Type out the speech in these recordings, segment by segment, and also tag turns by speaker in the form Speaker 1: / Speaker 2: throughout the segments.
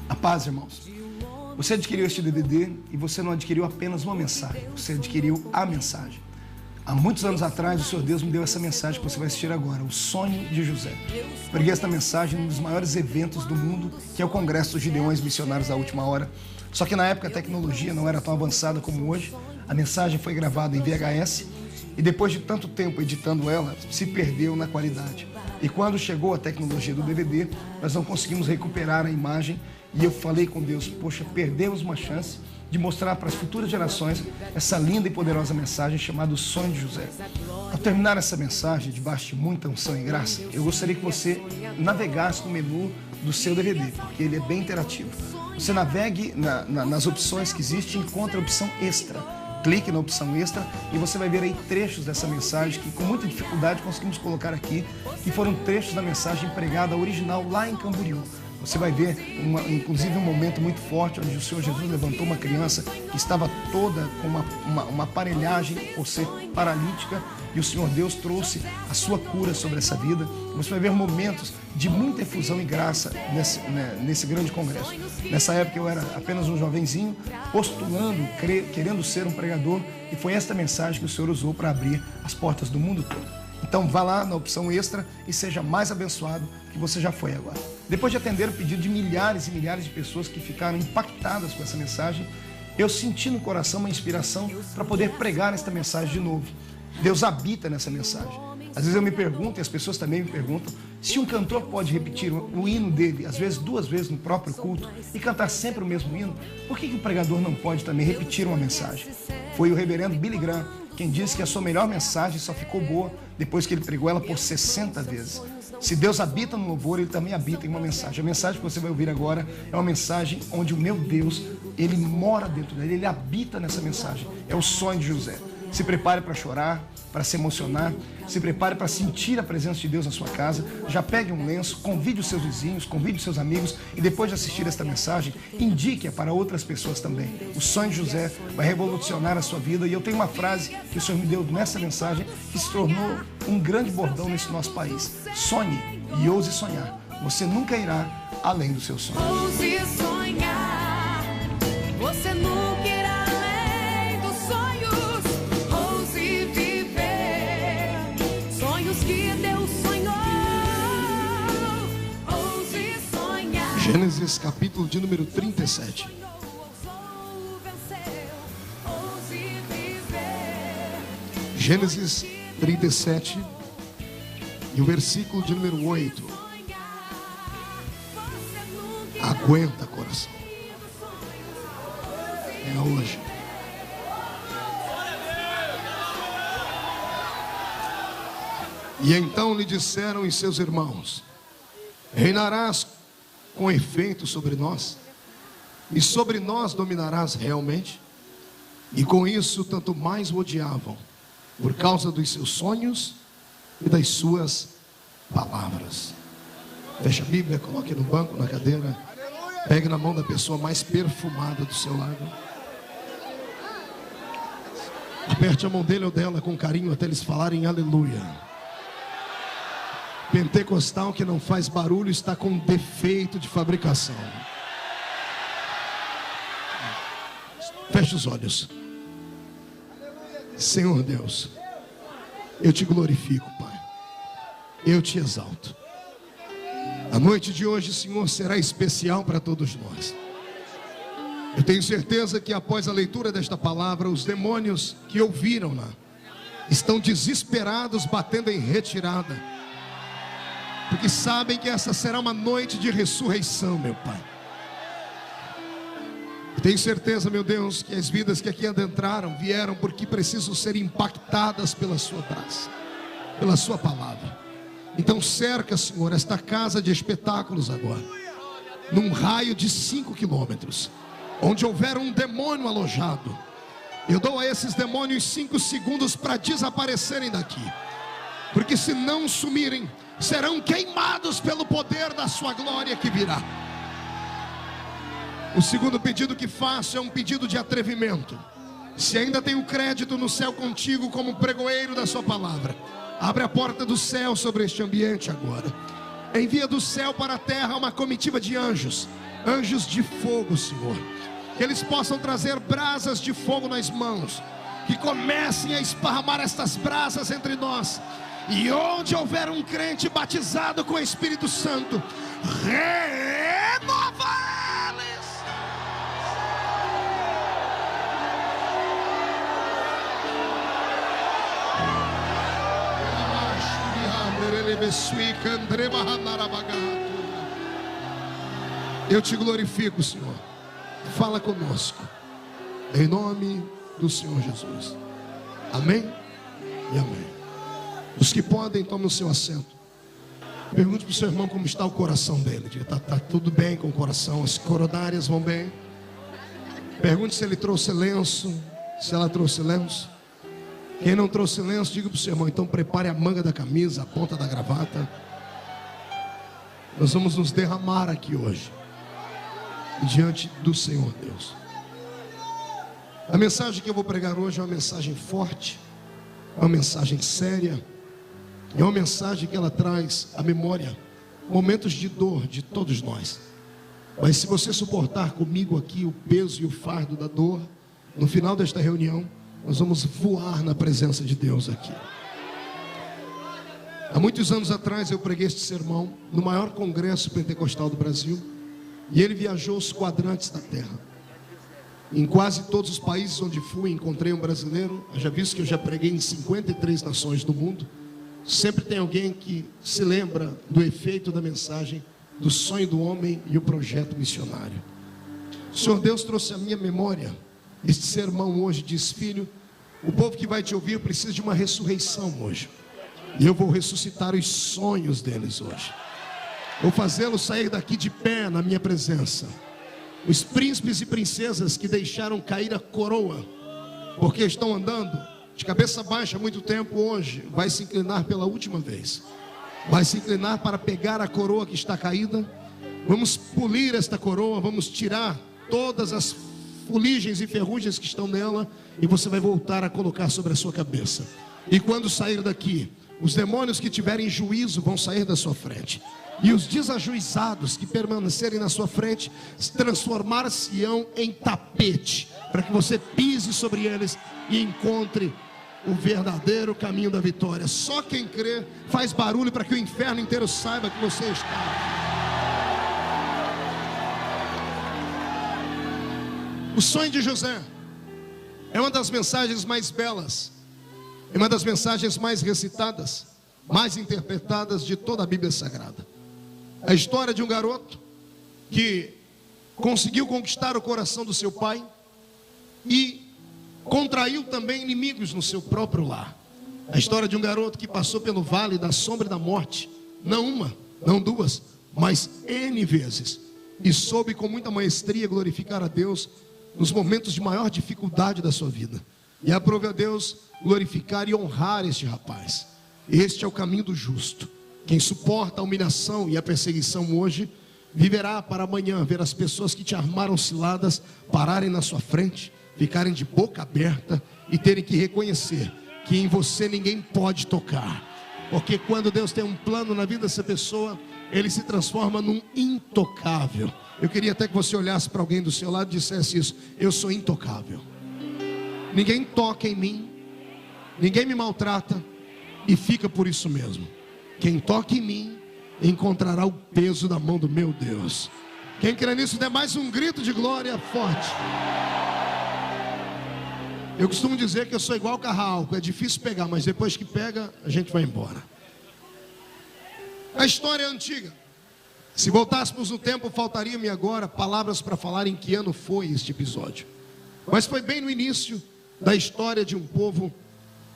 Speaker 1: A paz, irmãos. Você adquiriu este DVD e você não adquiriu apenas uma mensagem, você adquiriu a mensagem. Há muitos anos atrás, o Senhor Deus me deu essa mensagem que você vai assistir agora, o sonho de José. Preguei esta mensagem num dos maiores eventos do mundo, que é o Congresso dos Gideões Missionários da Última Hora. Só que na época a tecnologia não era tão avançada como hoje. A mensagem foi gravada em VHS e depois de tanto tempo editando ela, se perdeu na qualidade. E quando chegou a tecnologia do DVD, nós não conseguimos recuperar a imagem. E eu falei com Deus, poxa, perdemos uma chance de mostrar para as futuras gerações essa linda e poderosa mensagem chamada O Sonho de José. Ao terminar essa mensagem, debaixo de muita unção e graça, eu gostaria que você navegasse no menu do seu DVD, porque ele é bem interativo. Você navegue nas opções que existem e encontre a opção Extra. Clique na opção Extra e você vai ver aí trechos dessa mensagem que com muita dificuldade conseguimos colocar aqui, que foram trechos da mensagem pregada original lá em Camboriú. Você vai ver, inclusive, um momento muito forte onde o Senhor Jesus levantou uma criança que estava toda com uma aparelhagem por ser paralítica e o Senhor Deus trouxe a sua cura sobre essa vida. Você vai ver momentos de muita efusão e graça nesse grande congresso. Nessa época eu era apenas um jovenzinho, postulando, querendo ser um pregador, e foi esta mensagem que o Senhor usou para abrir as portas do mundo todo. Então vá lá na opção Extra e seja mais abençoado que você já foi agora. Depois de atender o pedido de milhares e milhares de pessoas que ficaram impactadas com essa mensagem, eu senti no coração uma inspiração para poder pregar esta mensagem de novo. Deus habita nessa mensagem. Às vezes eu me pergunto, e as pessoas também me perguntam, se um cantor pode repetir o hino dele, às vezes 2 vezes no próprio culto, e cantar sempre o mesmo hino, por que o pregador não pode também repetir uma mensagem? Foi o reverendo Billy Graham quem disse que a sua melhor mensagem só ficou boa depois que ele pregou ela por 60 vezes. Se Deus habita no louvor, Ele também habita em uma mensagem. A mensagem que você vai ouvir agora é uma mensagem onde o meu Deus, Ele mora dentro dele, Ele habita nessa mensagem. É o sonho de José. Se prepare para chorar, para se emocionar, se prepare para sentir a presença de Deus na sua casa. Já pegue um lenço, convide os seus vizinhos, convide os seus amigos e depois de assistir esta mensagem, indique-a para outras pessoas também. O sonho de José vai revolucionar a sua vida e eu tenho uma frase que o Senhor me deu nessa mensagem que se tornou um grande bordão nesse nosso país. Sonhe e ouse sonhar. Você nunca irá além do seu sonho.
Speaker 2: Ouse sonhar, você nunca irá além dos sonhos. Ouse viver sonhos que Deus sonhou. Ouse sonhar.
Speaker 1: Gênesis capítulo de número 37. Gênesis 37 e o versículo de número 8. Aguenta, coração. É hoje. E então lhe disseram os seus irmãos: reinarás com efeito sobre nós, e sobre nós dominarás realmente? E com isso tanto mais o odiavam, por causa dos seus sonhos e das suas palavras. Feche a Bíblia, coloque no banco, na cadeira. Pegue na mão da pessoa mais perfumada do seu lado. Aperte a mão dele ou dela com carinho até eles falarem aleluia. Pentecostal que não faz barulho está com defeito de fabricação. Feche os olhos. Senhor Deus, eu te glorifico, Pai. Eu te exalto. A noite de hoje, Senhor, será especial para todos nós. Eu tenho certeza que após a leitura desta palavra, os demônios que ouviram-na estão desesperados, batendo em retirada, porque sabem que essa será uma noite de ressurreição, meu Pai. Eu tenho certeza, meu Deus, que as vidas que aqui adentraram vieram porque precisam ser impactadas pela sua graça, pela sua palavra. Então cerca, Senhor, esta casa de espetáculos agora, num raio de 5 quilômetros, onde houver um demônio alojado. Eu dou a esses demônios 5 segundos para desaparecerem daqui, porque se não sumirem, serão queimados pelo poder da sua glória que virá. O segundo pedido que faço é um pedido de atrevimento. Se ainda tenho crédito no céu contigo como pregoeiro da sua palavra, abre a porta do céu sobre este ambiente agora. Envia do céu para a terra uma comitiva de anjos,
Speaker 3: anjos de fogo, Senhor, que eles possam trazer brasas de fogo nas mãos, que comecem a esparramar estas brasas entre nós, e onde houver um crente batizado com o Espírito Santo, renova eles. Eu te glorifico, Senhor. Fala conosco, em nome do Senhor Jesus. Amém e amém. Os que podem, tomem o seu assento. Pergunte para o seu irmão como está o coração dele. Diga, tá tudo bem com o coração? As coronárias vão bem? Pergunte se ele trouxe lenço, se ela trouxe lenço. Quem não trouxe lenço, diga para o seu irmão, então prepare a manga da camisa, a ponta da gravata. Nós vamos nos derramar aqui hoje, diante do Senhor Deus. A mensagem que eu vou pregar hoje é uma mensagem forte, é uma mensagem séria, é uma mensagem que ela traz à memória momentos de dor de todos nós. Mas se você suportar comigo aqui o peso e o fardo da dor, no final desta reunião, nós vamos voar na presença de Deus aqui. Há muitos anos atrás eu preguei este sermão no maior congresso pentecostal do Brasil, e ele viajou os quadrantes da terra. Em quase todos os países onde fui, encontrei um brasileiro. Já visto que eu já preguei em 53 nações do mundo. Sempre tem alguém que se lembra do efeito da mensagem, do sonho do homem e o projeto missionário. O Senhor Deus trouxe à minha memória este sermão hoje. Diz: filho, o povo que vai te ouvir precisa de uma ressurreição hoje, e eu vou ressuscitar os sonhos deles hoje. Vou fazê-los sair daqui de pé na minha presença. Os príncipes e princesas que deixaram cair a coroa, porque estão andando de cabeça baixa há muito tempo, hoje vai se inclinar pela última vez. Vai se inclinar para pegar a coroa que está caída. Vamos polir esta coroa, vamos tirar todas as fuligens e ferrugens que estão nela, e você vai voltar a colocar sobre a sua cabeça. E quando sair daqui, os demônios que tiverem juízo vão sair da sua frente, e os desajuizados que permanecerem na sua frente transformar-se-ão em tapete, para que você pise sobre eles e encontre o verdadeiro caminho da vitória. Só quem crê faz barulho para que o inferno inteiro saiba que você está. O sonho de José é uma das mensagens mais belas, é uma das mensagens mais recitadas, mais interpretadas de toda a Bíblia Sagrada. A história de um garoto que conseguiu conquistar o coração do seu pai e contraiu também inimigos no seu próprio lar. A história de um garoto que passou pelo vale da sombra e da morte, não uma, não duas, mas N vezes, e soube com muita maestria glorificar a Deus nos momentos de maior dificuldade da sua vida. E aprove a Deus glorificar e honrar este rapaz. Este é o caminho do justo. Quem suporta a humilhação e a perseguição hoje, viverá para amanhã ver as pessoas que te armaram ciladas pararem na sua frente, ficarem de boca aberta e terem que reconhecer que em você ninguém pode tocar. Porque quando Deus tem um plano na vida dessa pessoa, ele se transforma num intocável. Eu queria até que você olhasse para alguém do seu lado e dissesse isso: eu sou intocável. Ninguém toca em mim, ninguém me maltrata, e fica por isso mesmo. Quem toca em mim encontrará o peso da mão do meu Deus. Quem crê nisso, dê mais um grito de glória forte. Eu costumo dizer que eu sou igual carro, é difícil pegar, mas depois que pega, a gente vai embora. A história é antiga. Se voltássemos no tempo, faltaria-me agora palavras para falar em que ano foi este episódio. Mas foi bem no início da história de um povo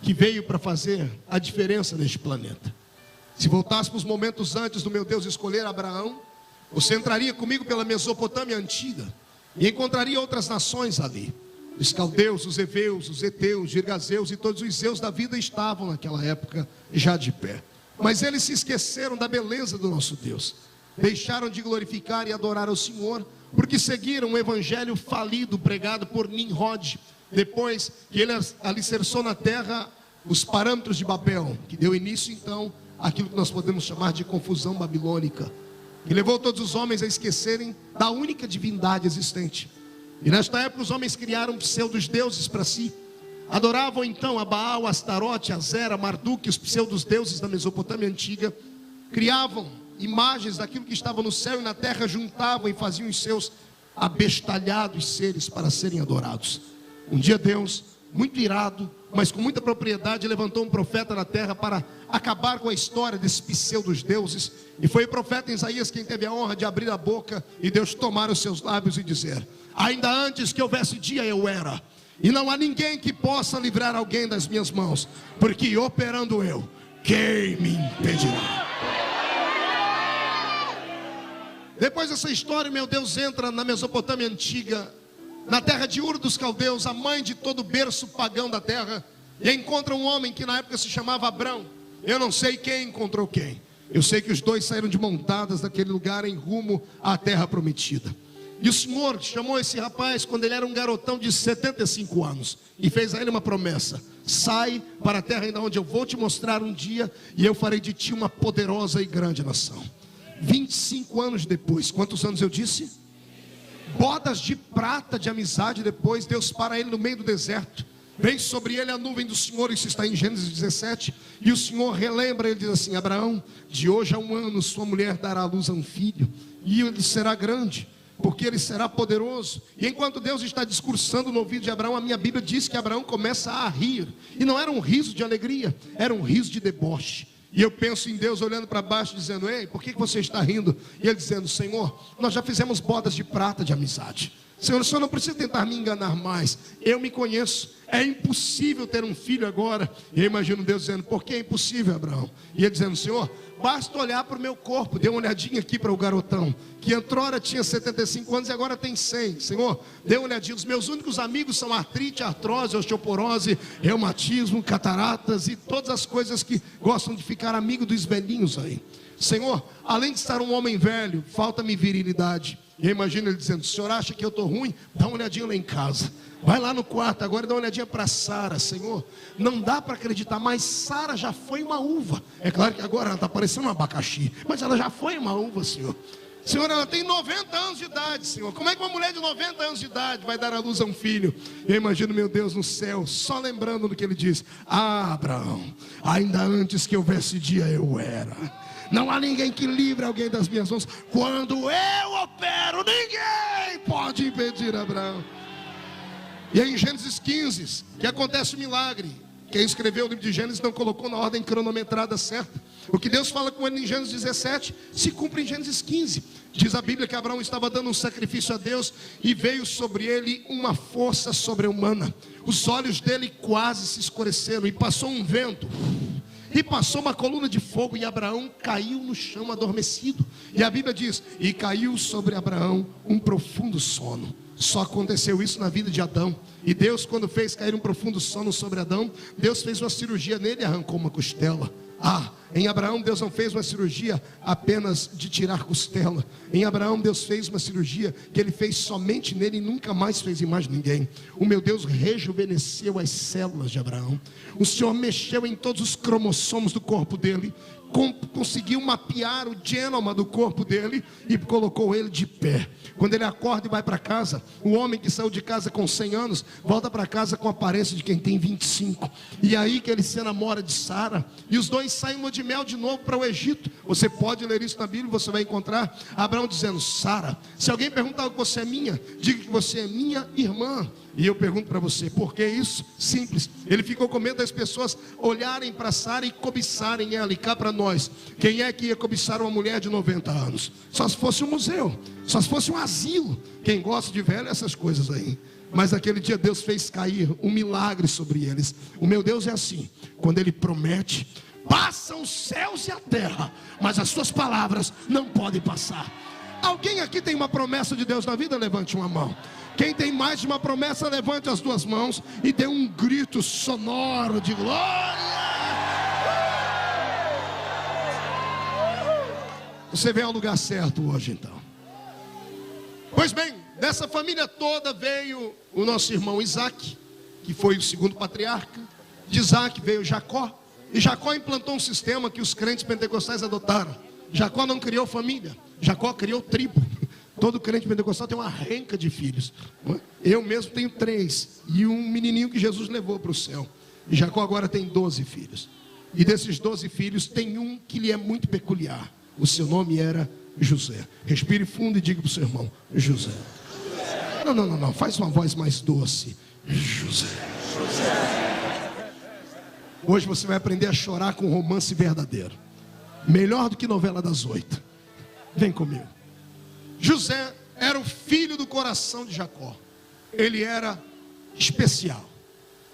Speaker 3: que veio para fazer a diferença neste planeta. Se voltássemos momentos antes do meu Deus escolher Abraão, você entraria comigo pela Mesopotâmia antiga e encontraria outras nações ali. Os caldeus, os heveus, os heteus, os girgazeus e todos os zeus da vida estavam naquela época já de pé. Mas eles se esqueceram da beleza do nosso Deus. Deixaram de glorificar e adorar ao Senhor, porque seguiram um evangelho falido pregado por Nimrod, depois que ele alicerçou na terra os parâmetros de Babel, que deu início então àquilo que nós podemos chamar de confusão babilônica. que levou todos os homens a esquecerem da única divindade existente. E nesta época os homens criaram pseudos deuses para si. Adoravam então a Baal, Astarote, Azera, Marduk, os pseudos deuses da Mesopotâmia antiga. Criavam imagens daquilo que estava no céu e na terra, juntavam e faziam os seus abestalhados seres para serem adorados. Um dia Deus, muito irado, mas com muita propriedade, levantou um profeta na terra para acabar com a história desses pseudos deuses. E foi o profeta Isaías quem teve a honra de abrir a boca e Deus tomar os seus lábios e dizer: ainda antes que houvesse dia eu era, e não há ninguém que possa livrar alguém das minhas mãos, porque operando eu, quem me impedirá? Depois dessa história, meu Deus entra na Mesopotâmia antiga, na terra de Ur dos Caldeus, a mãe de todo berço pagão da terra, e encontra um homem que na época se chamava Abrão. Eu não sei quem encontrou quem, eu sei que os dois saíram de montadas daquele lugar em rumo à terra prometida. E o Senhor chamou esse rapaz quando ele era um garotão de 75 anos e fez a ele uma promessa: sai para a terra ainda onde eu vou te mostrar um dia, e eu farei de ti uma poderosa e grande nação. 25 anos depois, quantos anos eu disse? Bodas de prata de amizade depois, Deus para ele no meio do deserto. Vem sobre ele a nuvem do Senhor, isso está em Gênesis 17. E o Senhor relembra, ele diz assim: Abraão, de hoje a 1 ano sua mulher dará à luz a um filho, e ele será grande, porque ele será poderoso. E enquanto Deus está discursando no ouvido de Abraão, a minha Bíblia diz que Abraão começa a rir. E não era um riso de alegria, era um riso de deboche. E eu penso em Deus olhando para baixo dizendo: ei, por que você está rindo? E ele dizendo: Senhor, nós já fizemos bodas de prata de amizade. Senhor, o Senhor não precisa tentar me enganar mais. Eu me conheço. É impossível ter um filho agora. E eu imagino Deus dizendo: por que é impossível, Abraão? E ele dizendo: Senhor, basta olhar para o meu corpo. Dê uma olhadinha aqui para o garotão, que outrora tinha 75 anos e agora tem 100. Senhor, dê uma olhadinha. Os meus únicos amigos são artrite, artrose, osteoporose, reumatismo, cataratas e todas as coisas que gostam de ficar amigo dos velhinhos aí. Senhor, além de estar um homem velho, falta-me virilidade. E eu imagino ele dizendo: o senhor acha que eu estou ruim? Dá uma olhadinha lá em casa. Vai lá no quarto agora e dá uma olhadinha para Sara. Senhor, não dá para acreditar, mas Sara já foi uma uva. É claro que agora ela está parecendo um abacaxi, mas ela já foi uma uva, Senhor. Senhor, ela tem 90 anos de idade, Senhor. Como é que uma mulher de 90 anos de idade vai dar à luz a um filho? Eu imagino, meu Deus, no céu, só lembrando do que ele diz: ah, Abraão, ainda antes que houvesse dia eu era. Não há ninguém que livre alguém das minhas mãos. Quando eu opero, ninguém pode impedir Abraão. E aí em Gênesis 15, que acontece o milagre. Quem escreveu o livro de Gênesis não colocou na ordem cronometrada certa. O que Deus fala com ele em Gênesis 17 se cumpre em Gênesis 15. Diz a Bíblia que Abraão estava dando um sacrifício a Deus e veio sobre ele uma força sobre-humana. Os olhos dele quase se escureceram e passou um vento. E passou uma coluna de fogo e Abraão caiu no chão adormecido. E a Bíblia diz: e caiu sobre Abraão um profundo sono. Só aconteceu isso na vida de Adão. E Deus, quando fez cair um profundo sono sobre Adão, Deus fez uma cirurgia nele e arrancou uma costela. Ah, em Abraão Deus não fez uma cirurgia apenas de tirar costela. Em Abraão Deus fez uma cirurgia que ele fez somente nele e nunca mais fez em mais ninguém. O meu Deus rejuvenesceu as células de Abraão. O Senhor mexeu em todos os cromossomos do corpo dele, conseguiu mapear o genoma do corpo dele e colocou ele de pé. Quando ele acorda e vai para casa, o homem que saiu de casa com 100 anos volta para casa com a aparência de quem tem 25. E aí que ele se namora de Sara, e os dois saem de mel de novo para o Egito. Você pode ler isso na Bíblia, você vai encontrar Abraão dizendo: Sara, se alguém perguntar que você é minha, diga que você é minha irmã. E eu pergunto para você, por que isso? Simples, ele ficou com medo das pessoas olharem para Sara e cobiçarem ela. E cá para nós, quem é que ia cobiçar uma mulher de 90 anos? Só se fosse um museu, só se fosse um asilo. Quem gosta de velho, essas coisas aí. Mas naquele dia Deus fez cair um milagre sobre eles. O meu Deus é assim: quando Ele promete, passam os céus e a terra, mas as suas palavras não podem passar. Alguém aqui tem uma promessa de Deus na vida? Levante uma mão. Quem tem mais de uma promessa, levante as duas mãos e dê um grito sonoro de glória. Você veio ao lugar certo hoje então. Pois bem, dessa família toda veio o nosso irmão Isaac, que foi o segundo patriarca. De Isaac veio Jacó. E Jacó implantou um sistema que os crentes pentecostais adotaram. Jacó não criou família. Jacó criou tribo. Todo crente pentecostal tem uma renca de filhos. Eu mesmo tenho 3. E um menininho que Jesus levou para o céu. E Jacó agora tem 12 filhos. E desses 12 filhos tem um que lhe é muito peculiar. O seu nome era José. Respire fundo e diga para o seu irmão: José. Não. Faz uma voz mais doce. José. Hoje você vai aprender a chorar com romance verdadeiro. Melhor do que novela das 8. Vem comigo. José era o filho do coração de Jacó. Ele era especial.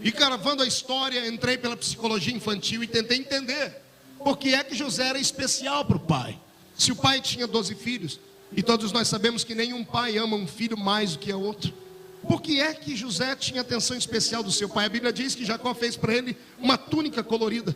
Speaker 3: E gravando a história, entrei pela psicologia infantil e tentei entender por que é que José era especial para o pai. Se o pai tinha 12 filhos, e todos nós sabemos que nenhum pai ama um filho mais do que o outro, por que é que José tinha atenção especial do seu pai? A Bíblia diz que Jacó fez para ele uma túnica colorida.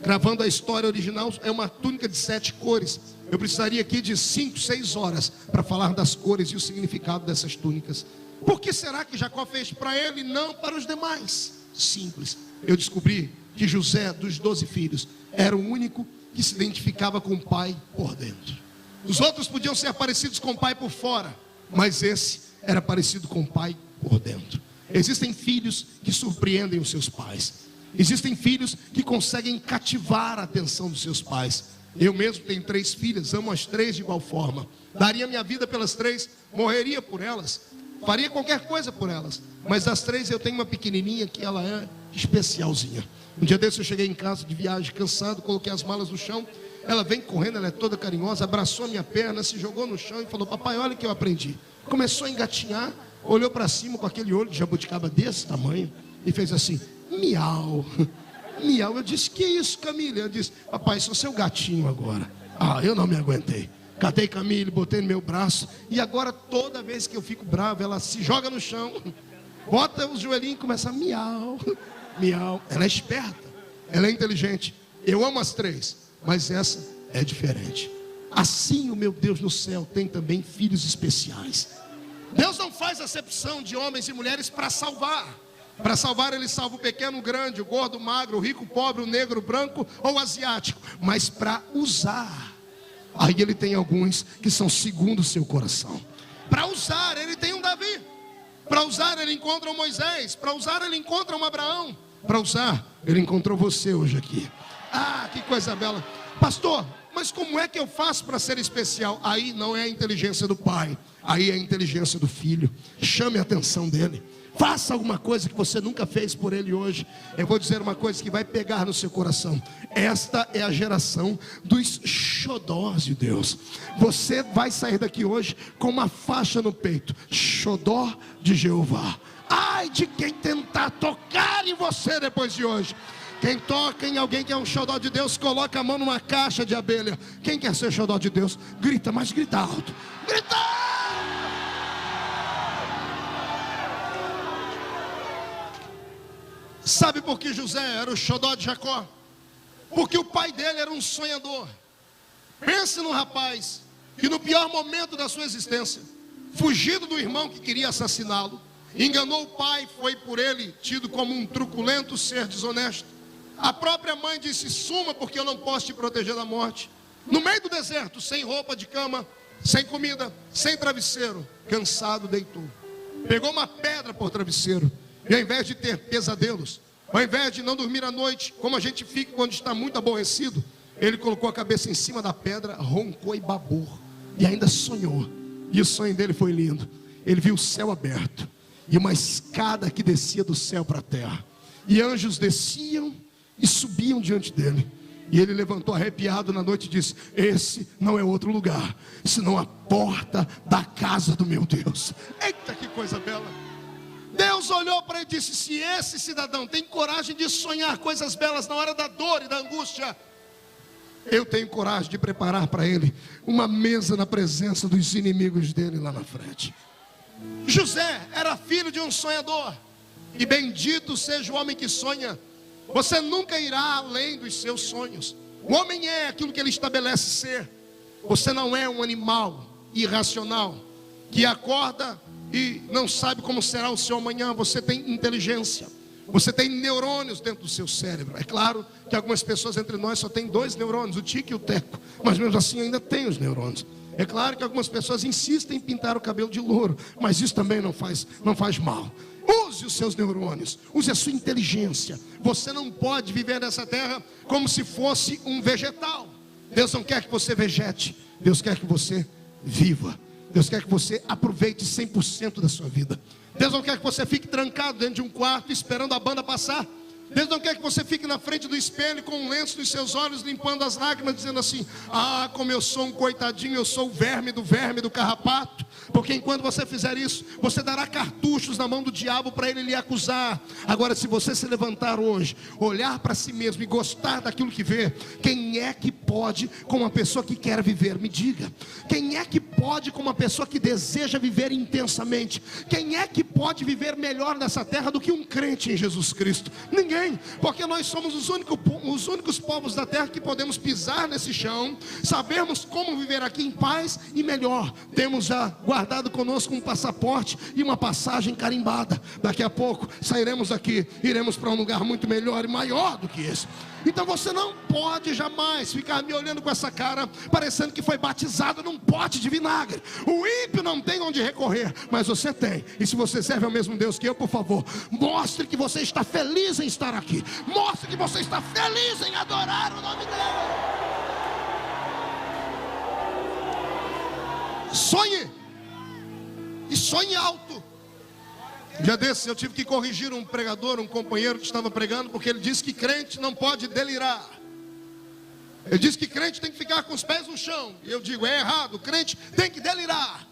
Speaker 3: Gravando a história original, é uma túnica de 7 cores. Eu precisaria aqui de 5, 6 horas para falar das cores e o significado dessas túnicas. Por que será que Jacó fez para ele e não para os demais? Simples. Eu descobri que José, dos 12 filhos, era o único que se identificava com o pai por dentro. Os outros podiam ser parecidos com o pai por fora, mas esse era parecido com o pai por dentro. Existem filhos que surpreendem os seus pais. Existem filhos que conseguem cativar a atenção dos seus pais. Eu mesmo tenho 3 filhas, amo as 3 de igual forma. Daria minha vida pelas 3, morreria por elas, faria qualquer coisa por elas. Mas das 3 eu tenho uma pequenininha que ela é especialzinha. Um dia desse eu cheguei em casa de viagem, cansado, coloquei as malas no chão. Ela vem correndo, ela é toda carinhosa, abraçou a minha perna, se jogou no chão e falou: papai, olha o que eu aprendi. Começou a engatinhar, olhou para cima com aquele olho de jabuticaba desse tamanho e fez assim: miau, miau. Eu disse: que isso, Camille? Eu disse: papai, sou seu gatinho agora. Eu não me aguentei. Catei Camille, botei no meu braço. E agora toda vez que eu fico bravo, ela se joga no chão, bota os joelhinhos e começa a miau, miau. Ela é esperta, ela é inteligente. Eu amo as 3, mas essa é diferente. Assim o meu Deus no céu tem também filhos especiais. Deus não faz acepção de homens e mulheres para salvar. Para salvar, ele salva o pequeno, o grande, o gordo, o magro, o rico, o pobre, o negro, o branco ou o asiático. Mas para usar, aí ele tem alguns que são segundo o seu coração. Para usar, ele tem um Davi. Para usar, ele encontra um Moisés. Para usar, ele encontra um Abraão. Para usar, ele encontrou você hoje aqui. Que coisa bela. Pastor, mas como é que eu faço para ser especial? Aí não é a inteligência do pai, aí é a inteligência do filho. Chame a atenção dele. Faça alguma coisa que você nunca fez por ele hoje. Eu vou dizer uma coisa que vai pegar no seu coração. Esta é a geração dos xodós de Deus. Você vai sair daqui hoje com uma faixa no peito: xodó de Jeová. Ai de quem tentar tocar em você depois de hoje. Quem toca em alguém que é um xodó de Deus, coloca a mão numa caixa de abelha. Quem quer ser xodó de Deus? Grita, mas grita alto. Grita! Sabe por que José era o xodó de Jacó? Porque o pai dele era um sonhador. Pense num rapaz que no pior momento da sua existência, fugido do irmão que queria assassiná-lo, enganou o pai, foi por ele tido como um truculento ser desonesto. A própria mãe disse: suma, porque eu não posso te proteger da morte. No meio do deserto, sem roupa de cama, sem comida, sem travesseiro, cansado, deitou. Pegou uma pedra por travesseiro. E ao invés de ter pesadelos, ao invés de não dormir à noite, como a gente fica quando está muito aborrecido, ele colocou a cabeça em cima da pedra, roncou e babou. E ainda sonhou. E o sonho dele foi lindo. Ele viu o céu aberto e uma escada que descia do céu para a terra. E anjos desciam e subiam diante dele. E ele levantou arrepiado na noite e disse: esse não é outro lugar, senão a porta da casa do meu Deus. Eita, que coisa bela. Deus olhou para ele e disse: se esse cidadão tem coragem de sonhar coisas belas na hora da dor e da angústia, eu tenho coragem de preparar para ele uma mesa na presença dos inimigos dele lá na frente. José era filho de um sonhador. E bendito seja o homem que sonha. Você nunca irá além dos seus sonhos. O homem é aquilo que ele estabelece ser. Você não é um animal irracional que acorda e não sabe como será o seu amanhã. Você tem inteligência. Você tem neurônios dentro do seu cérebro. É claro que algumas pessoas entre nós só têm 2 neurônios, o Tico e o Teco. Mas mesmo assim ainda tem os neurônios. É claro que algumas pessoas insistem em pintar o cabelo de louro, mas isso também não faz mal. Use os seus neurônios, use a sua inteligência. Você não pode viver nessa terra como se fosse um vegetal. Deus não quer que você vegete, Deus quer que você viva. Deus quer que você aproveite 100% da sua vida. Deus não quer que você fique trancado dentro de um quarto esperando a banda passar. Deus não quer que você fique na frente do espelho com um lenço nos seus olhos, limpando as lágrimas, dizendo assim: ah, como eu sou um coitadinho, eu sou o verme do carrapato. Porque enquanto você fizer isso, você dará cartuchos na mão do diabo para ele lhe acusar. Agora, se você se levantar hoje, olhar para si mesmo e gostar daquilo que vê, quem é que pode com uma pessoa que quer viver? Me diga. Quem é que pode com uma pessoa que deseja viver intensamente? Quem é que pode viver melhor nessa terra do que um crente em Jesus Cristo? Ninguém. Porque nós somos os únicos povos da terra que podemos pisar nesse chão, sabermos como viver aqui em paz e melhor. Temos já guardado conosco um passaporte e uma passagem carimbada. Daqui a pouco sairemos daqui, iremos para um lugar muito melhor e maior do que esse. Então você não pode jamais ficar me olhando com essa cara, parecendo que foi batizado num pote de vinagre. O ímpio não tem onde recorrer, mas você tem. E se você serve ao mesmo Deus que eu, por favor, mostre que você está feliz em estar aqui. Mostre que você está feliz em adorar o nome dele. Sonhe. E sonhe alto. Um dia desses eu tive que corrigir um pregador, um companheiro que estava pregando, porque ele disse que crente não pode delirar. Ele disse que crente tem que ficar com os pés no chão. E eu digo, é errado, crente tem que delirar.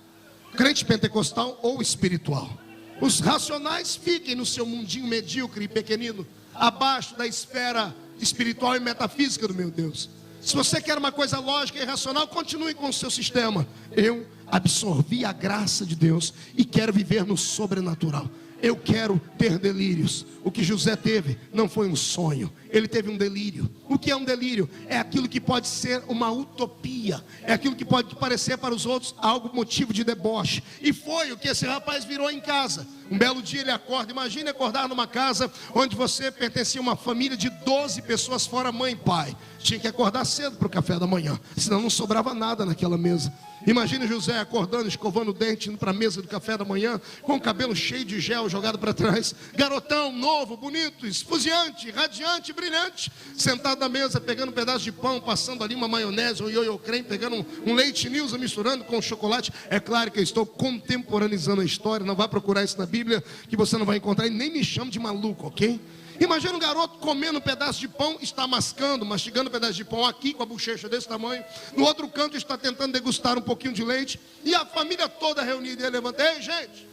Speaker 3: Crente pentecostal ou espiritual. Os racionais fiquem no seu mundinho medíocre e pequenino, abaixo da esfera espiritual e metafísica do meu Deus. Se você quer uma coisa lógica e racional, continue com o seu sistema. Eu absorvi a graça de Deus e quero viver no sobrenatural. Eu quero ter delírios. O que José teve não foi um sonho, ele teve um delírio. O que é um delírio? É aquilo que pode ser uma utopia, é aquilo que pode parecer para os outros algo motivo de deboche. E foi o que esse rapaz virou em casa. Um belo dia ele acorda. Imagine acordar numa casa onde você pertencia a uma família de 12 pessoas, fora mãe e pai. Tinha que acordar cedo para o café da manhã, senão não sobrava nada naquela mesa. Imagine José acordando, escovando o dente, indo para a mesa do café da manhã, com o cabelo cheio de gel jogado para trás. Garotão, novo, bonito, esfuziante, radiante, brilhante, sentado na mesa, pegando um pedaço de pão, passando ali uma maionese, um ioiô creme, pegando um leite Nilza, misturando com chocolate. É claro que eu estou contemporaneizando a história, não vá procurar isso na Bíblia, que você não vai encontrar, e nem me chame de maluco, ok? Imagina um garoto comendo um pedaço de pão, está mastigando um pedaço de pão aqui com a bochecha desse tamanho. No outro canto está tentando degustar um pouquinho de leite. E a família toda reunida, ele levanta: ei, gente,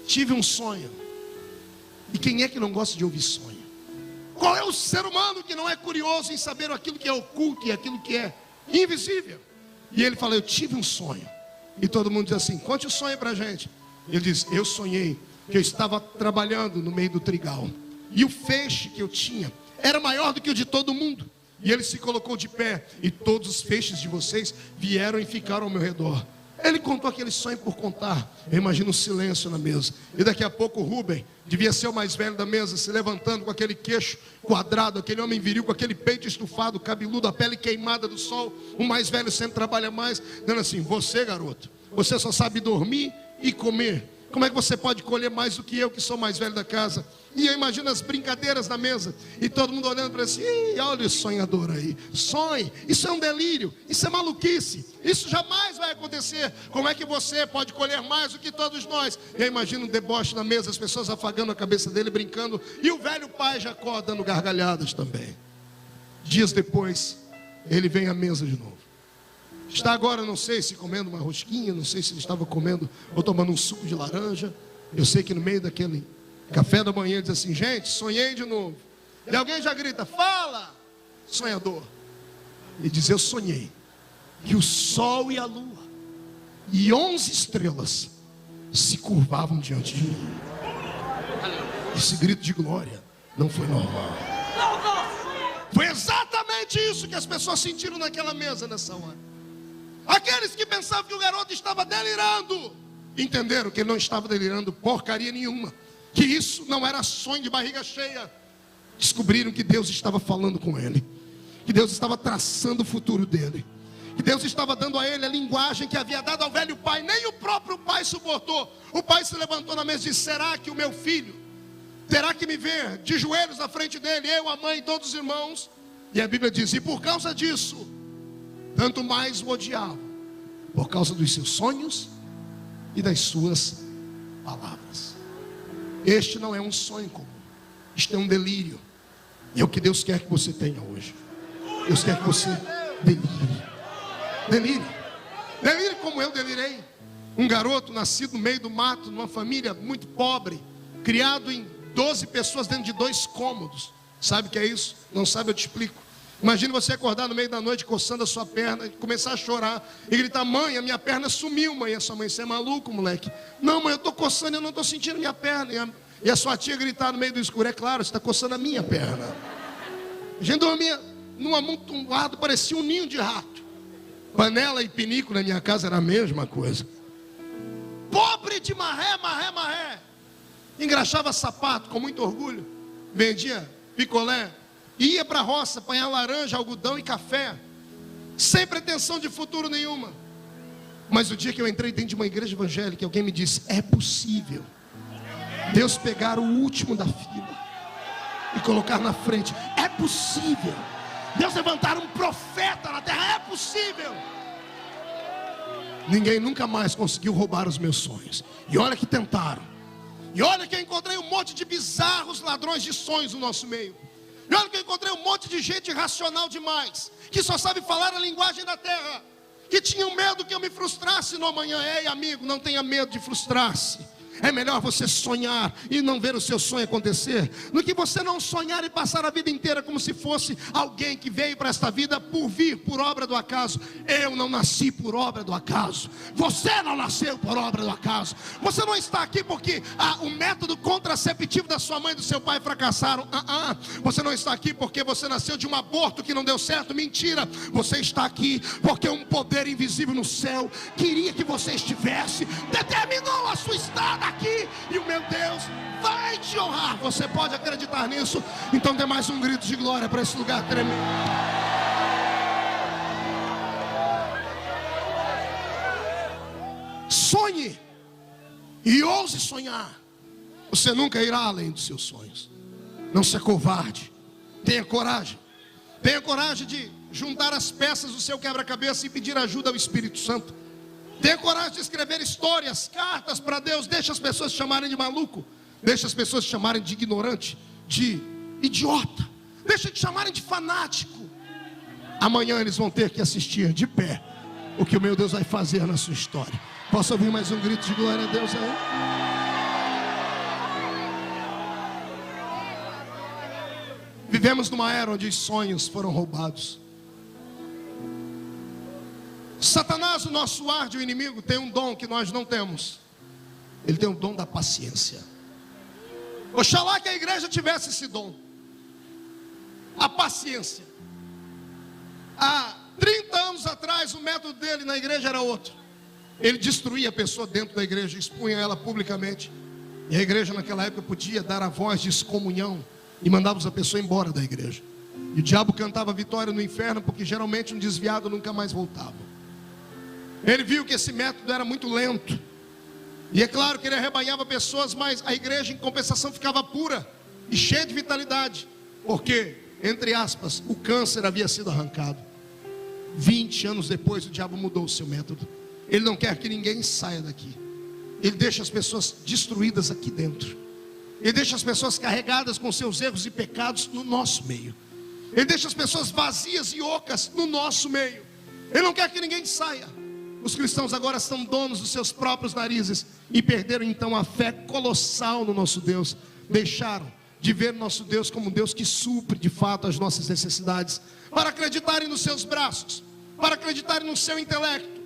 Speaker 3: tive um sonho. E quem é que não gosta de ouvir sonho? Qual é o ser humano que não é curioso em saber aquilo que é oculto e aquilo que é invisível? E ele fala: eu tive um sonho. E todo mundo diz assim: conte o sonho pra gente. Ele diz: eu sonhei que eu estava trabalhando no meio do trigal, e o feixe que eu tinha era maior do que o de todo mundo. E ele se colocou de pé, e todos os feixes de vocês vieram e ficaram ao meu redor. Ele contou aquele sonho por contar. Eu imagino um silêncio na mesa. E daqui a pouco o Rubem, devia ser o mais velho da mesa, se levantando com aquele queixo quadrado, aquele homem viril, com aquele peito estufado, cabeludo, a pele queimada do sol. O mais velho sempre trabalha mais, dizendo assim: você, garoto, você só sabe dormir e comer. Como é que você pode colher mais do que eu, que sou mais velho da casa? E eu imagino as brincadeiras na mesa, e todo mundo olhando para si: olha o sonhador aí, sonhe, isso é um delírio, isso é maluquice, isso jamais vai acontecer. Como é que você pode colher mais do que todos nós? Eu imagino um deboche na mesa, as pessoas afagando a cabeça dele, brincando, e o velho pai Jacó dando gargalhadas também. Dias depois, ele vem à mesa de novo. Está agora, não sei se comendo uma rosquinha, não sei se ele estava comendo ou tomando um suco de laranja. Eu sei que no meio daquele café da manhã ele diz assim: gente, sonhei de novo. E alguém já grita: fala, sonhador. E diz: eu sonhei que o sol e a lua e 11 estrelas se curvavam diante de mim. Esse grito de glória não foi normal. Foi exatamente isso que as pessoas sentiram naquela mesa nessa hora. Aqueles que pensavam que o garoto estava delirando, entenderam que ele não estava delirando porcaria nenhuma, que isso não era sonho de barriga cheia. Descobriram que Deus estava falando com ele, que Deus estava traçando o futuro dele, que Deus estava dando a ele a linguagem que havia dado ao velho pai. Nem o próprio pai suportou. O pai se levantou na mesa e disse: será que o meu filho terá que me ver de joelhos na frente dele, eu, a mãe e todos os irmãos? E a Bíblia diz: e por causa disso, tanto mais o odiava, por causa dos seus sonhos e das suas palavras. Este não é um sonho comum, isto é um delírio. E é o que Deus quer que você tenha hoje. Deus quer que você delire. Delire como eu delirei. Um garoto nascido no meio do mato, numa família muito pobre, criado em 12 pessoas dentro de 2 cômodos. Sabe o que é isso? Não sabe, eu te explico. Imagine você acordar no meio da noite coçando a sua perna e começar a chorar e gritar: mãe, a minha perna sumiu. Mãe, a sua mãe: você é maluco, moleque? Não, mãe, eu estou coçando e eu não estou sentindo minha perna. E a sua tia gritar no meio do escuro: é claro, você está coçando a minha perna. A gente dormia num amontoado, parecia um ninho de rato. Panela e pinico na minha casa era a mesma coisa. Pobre de marré. Engraxava sapato com muito orgulho. Vendia picolé. Ia para a roça apanhar laranja, algodão e café. Sem pretensão de futuro nenhuma. Mas o dia que eu entrei dentro de uma igreja evangélica, alguém me disse: é possível Deus pegar o último da fila e colocar na frente. É possível Deus levantar um profeta na terra. É possível. Ninguém nunca mais conseguiu roubar os meus sonhos. E olha que tentaram. E olha que eu encontrei um monte de bizarros ladrões de sonhos no nosso meio. E olha que eu encontrei um monte de gente irracional demais, que só sabe falar a linguagem da terra, que tinham medo que eu me frustrasse no amanhã. Ei, amigo, não tenha medo de frustrar-se. É melhor você sonhar e não ver o seu sonho acontecer, do que você não sonhar e passar a vida inteira como se fosse alguém que veio para esta vida por vir, por obra do acaso. Eu não nasci por obra do acaso. Você não nasceu por obra do acaso. Você não está aqui porque o método contraceptivo da sua mãe e do seu pai fracassaram. Você não está aqui porque você nasceu de um aborto que não deu certo. Mentira. Você está aqui porque um poder invisível no céu queria que você estivesse, determinou a sua estada aqui, e o meu Deus vai te honrar. Você pode acreditar nisso? Então dê mais um grito de glória para esse lugar tremendo. Sonhe e ouse sonhar. Você nunca irá além dos seus sonhos. Não se covarde. Tenha coragem. Tenha coragem de juntar as peças do seu quebra-cabeça e pedir ajuda ao Espírito Santo. Tenha coragem de escrever histórias, cartas para Deus. Deixa as pessoas te chamarem de maluco. Deixa as pessoas te chamarem de ignorante, de idiota. Deixa te chamarem de fanático. Amanhã eles vão ter que assistir de pé o que o meu Deus vai fazer na sua história. Posso ouvir mais um grito de glória a Deus aí? Vivemos numa era onde os sonhos foram roubados. Satanás, o nosso ardio inimigo, tem um dom que nós não temos. Ele tem o dom da paciência. Oxalá que a igreja tivesse esse dom. A paciência. Há 30 anos atrás, o método dele na igreja era outro. Ele destruía a pessoa dentro da igreja, expunha ela publicamente. E a igreja naquela época podia dar a voz de excomunhão e mandava a pessoa embora da igreja. E o diabo cantava vitória no inferno, porque geralmente um desviado nunca mais voltava. Ele viu que esse método era muito lento. E é claro que ele arrebanhava pessoas, mas a igreja em compensação ficava pura e cheia de vitalidade. Porque, entre aspas, o câncer havia sido arrancado. 20 anos depois o diabo mudou o seu método. Ele não quer que ninguém saia daqui. Ele deixa as pessoas destruídas aqui dentro. Ele deixa as pessoas carregadas com seus erros e pecados no nosso meio. Ele deixa as pessoas vazias e ocas no nosso meio. Ele não quer que ninguém saia. Os cristãos agora são donos dos seus próprios narizes e perderam então a fé colossal no nosso Deus. Deixaram de ver nosso Deus como um Deus que supre de fato as nossas necessidades, para acreditarem nos seus braços, para acreditarem no seu intelecto.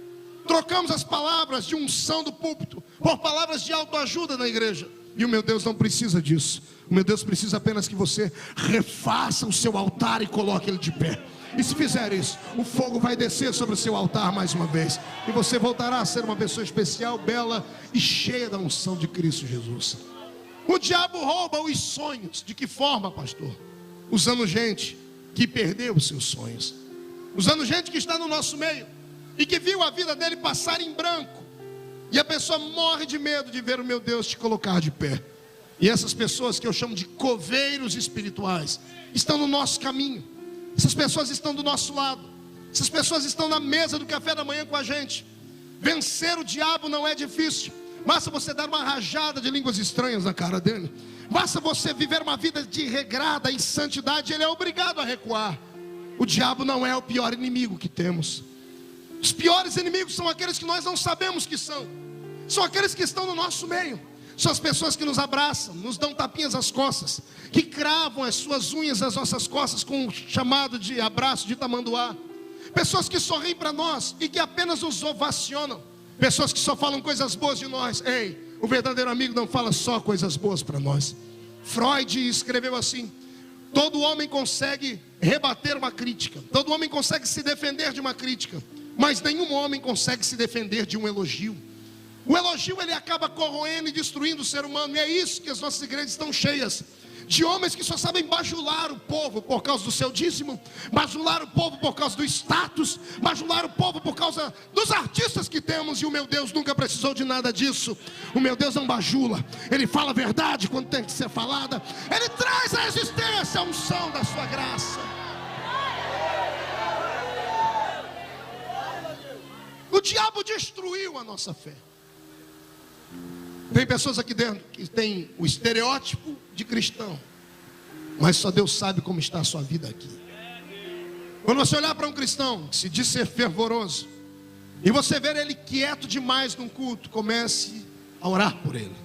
Speaker 3: Trocamos as palavras de unção do púlpito por palavras de autoajuda na igreja. E o meu Deus não precisa disso. O meu Deus precisa apenas que você refaça o seu altar e coloque ele de pé. E se fizer isso, o fogo vai descer sobre o seu altar mais uma vez. E você voltará a ser uma pessoa especial, bela e cheia da unção de Cristo Jesus. O diabo rouba os sonhos. De que forma, pastor? Usando gente que perdeu os seus sonhos. Usando gente que está no nosso meio, e que viu a vida dele passar em branco. E a pessoa morre de medo de ver o meu Deus te colocar de pé. E essas pessoas que eu chamo de coveiros espirituais estão no nosso caminho. Essas pessoas estão do nosso lado. Essas pessoas estão na mesa do café da manhã com a gente. Vencer o diabo não é difícil. Basta você dar uma rajada de línguas estranhas na cara dele. Basta você viver uma vida de regrada em santidade. Ele é obrigado a recuar. O diabo não é o pior inimigo que temos. Os piores inimigos são aqueles que nós não sabemos que são. São aqueles que estão no nosso meio. São as pessoas que nos abraçam, nos dão tapinhas às costas, que cravam as suas unhas nas nossas costas com um chamado de abraço de tamanduá. Pessoas que sorriem para nós e que apenas nos ovacionam. Pessoas que só falam coisas boas de nós. Ei, o verdadeiro amigo não fala só coisas boas para nós. Freud escreveu assim: todo homem consegue rebater uma crítica, todo homem consegue se defender de uma crítica, mas nenhum homem consegue se defender de um elogio. O elogio, ele acaba corroendo e destruindo o ser humano. E é isso que as nossas igrejas estão cheias, de homens que só sabem bajular o povo por causa do seu dízimo, bajular o povo por causa do status, bajular o povo por causa dos artistas que temos. E o meu Deus nunca precisou de nada disso. O meu Deus não bajula. Ele fala a verdade quando tem que ser falada. Ele traz à existência a unção da sua graça. O diabo destruiu a nossa fé. Tem pessoas aqui dentro que tem o estereótipo de cristão, mas só Deus sabe como está a sua vida aqui. Quando você olhar para um cristão que se diz ser fervoroso, e você ver ele quieto demais num culto, comece a orar por ele.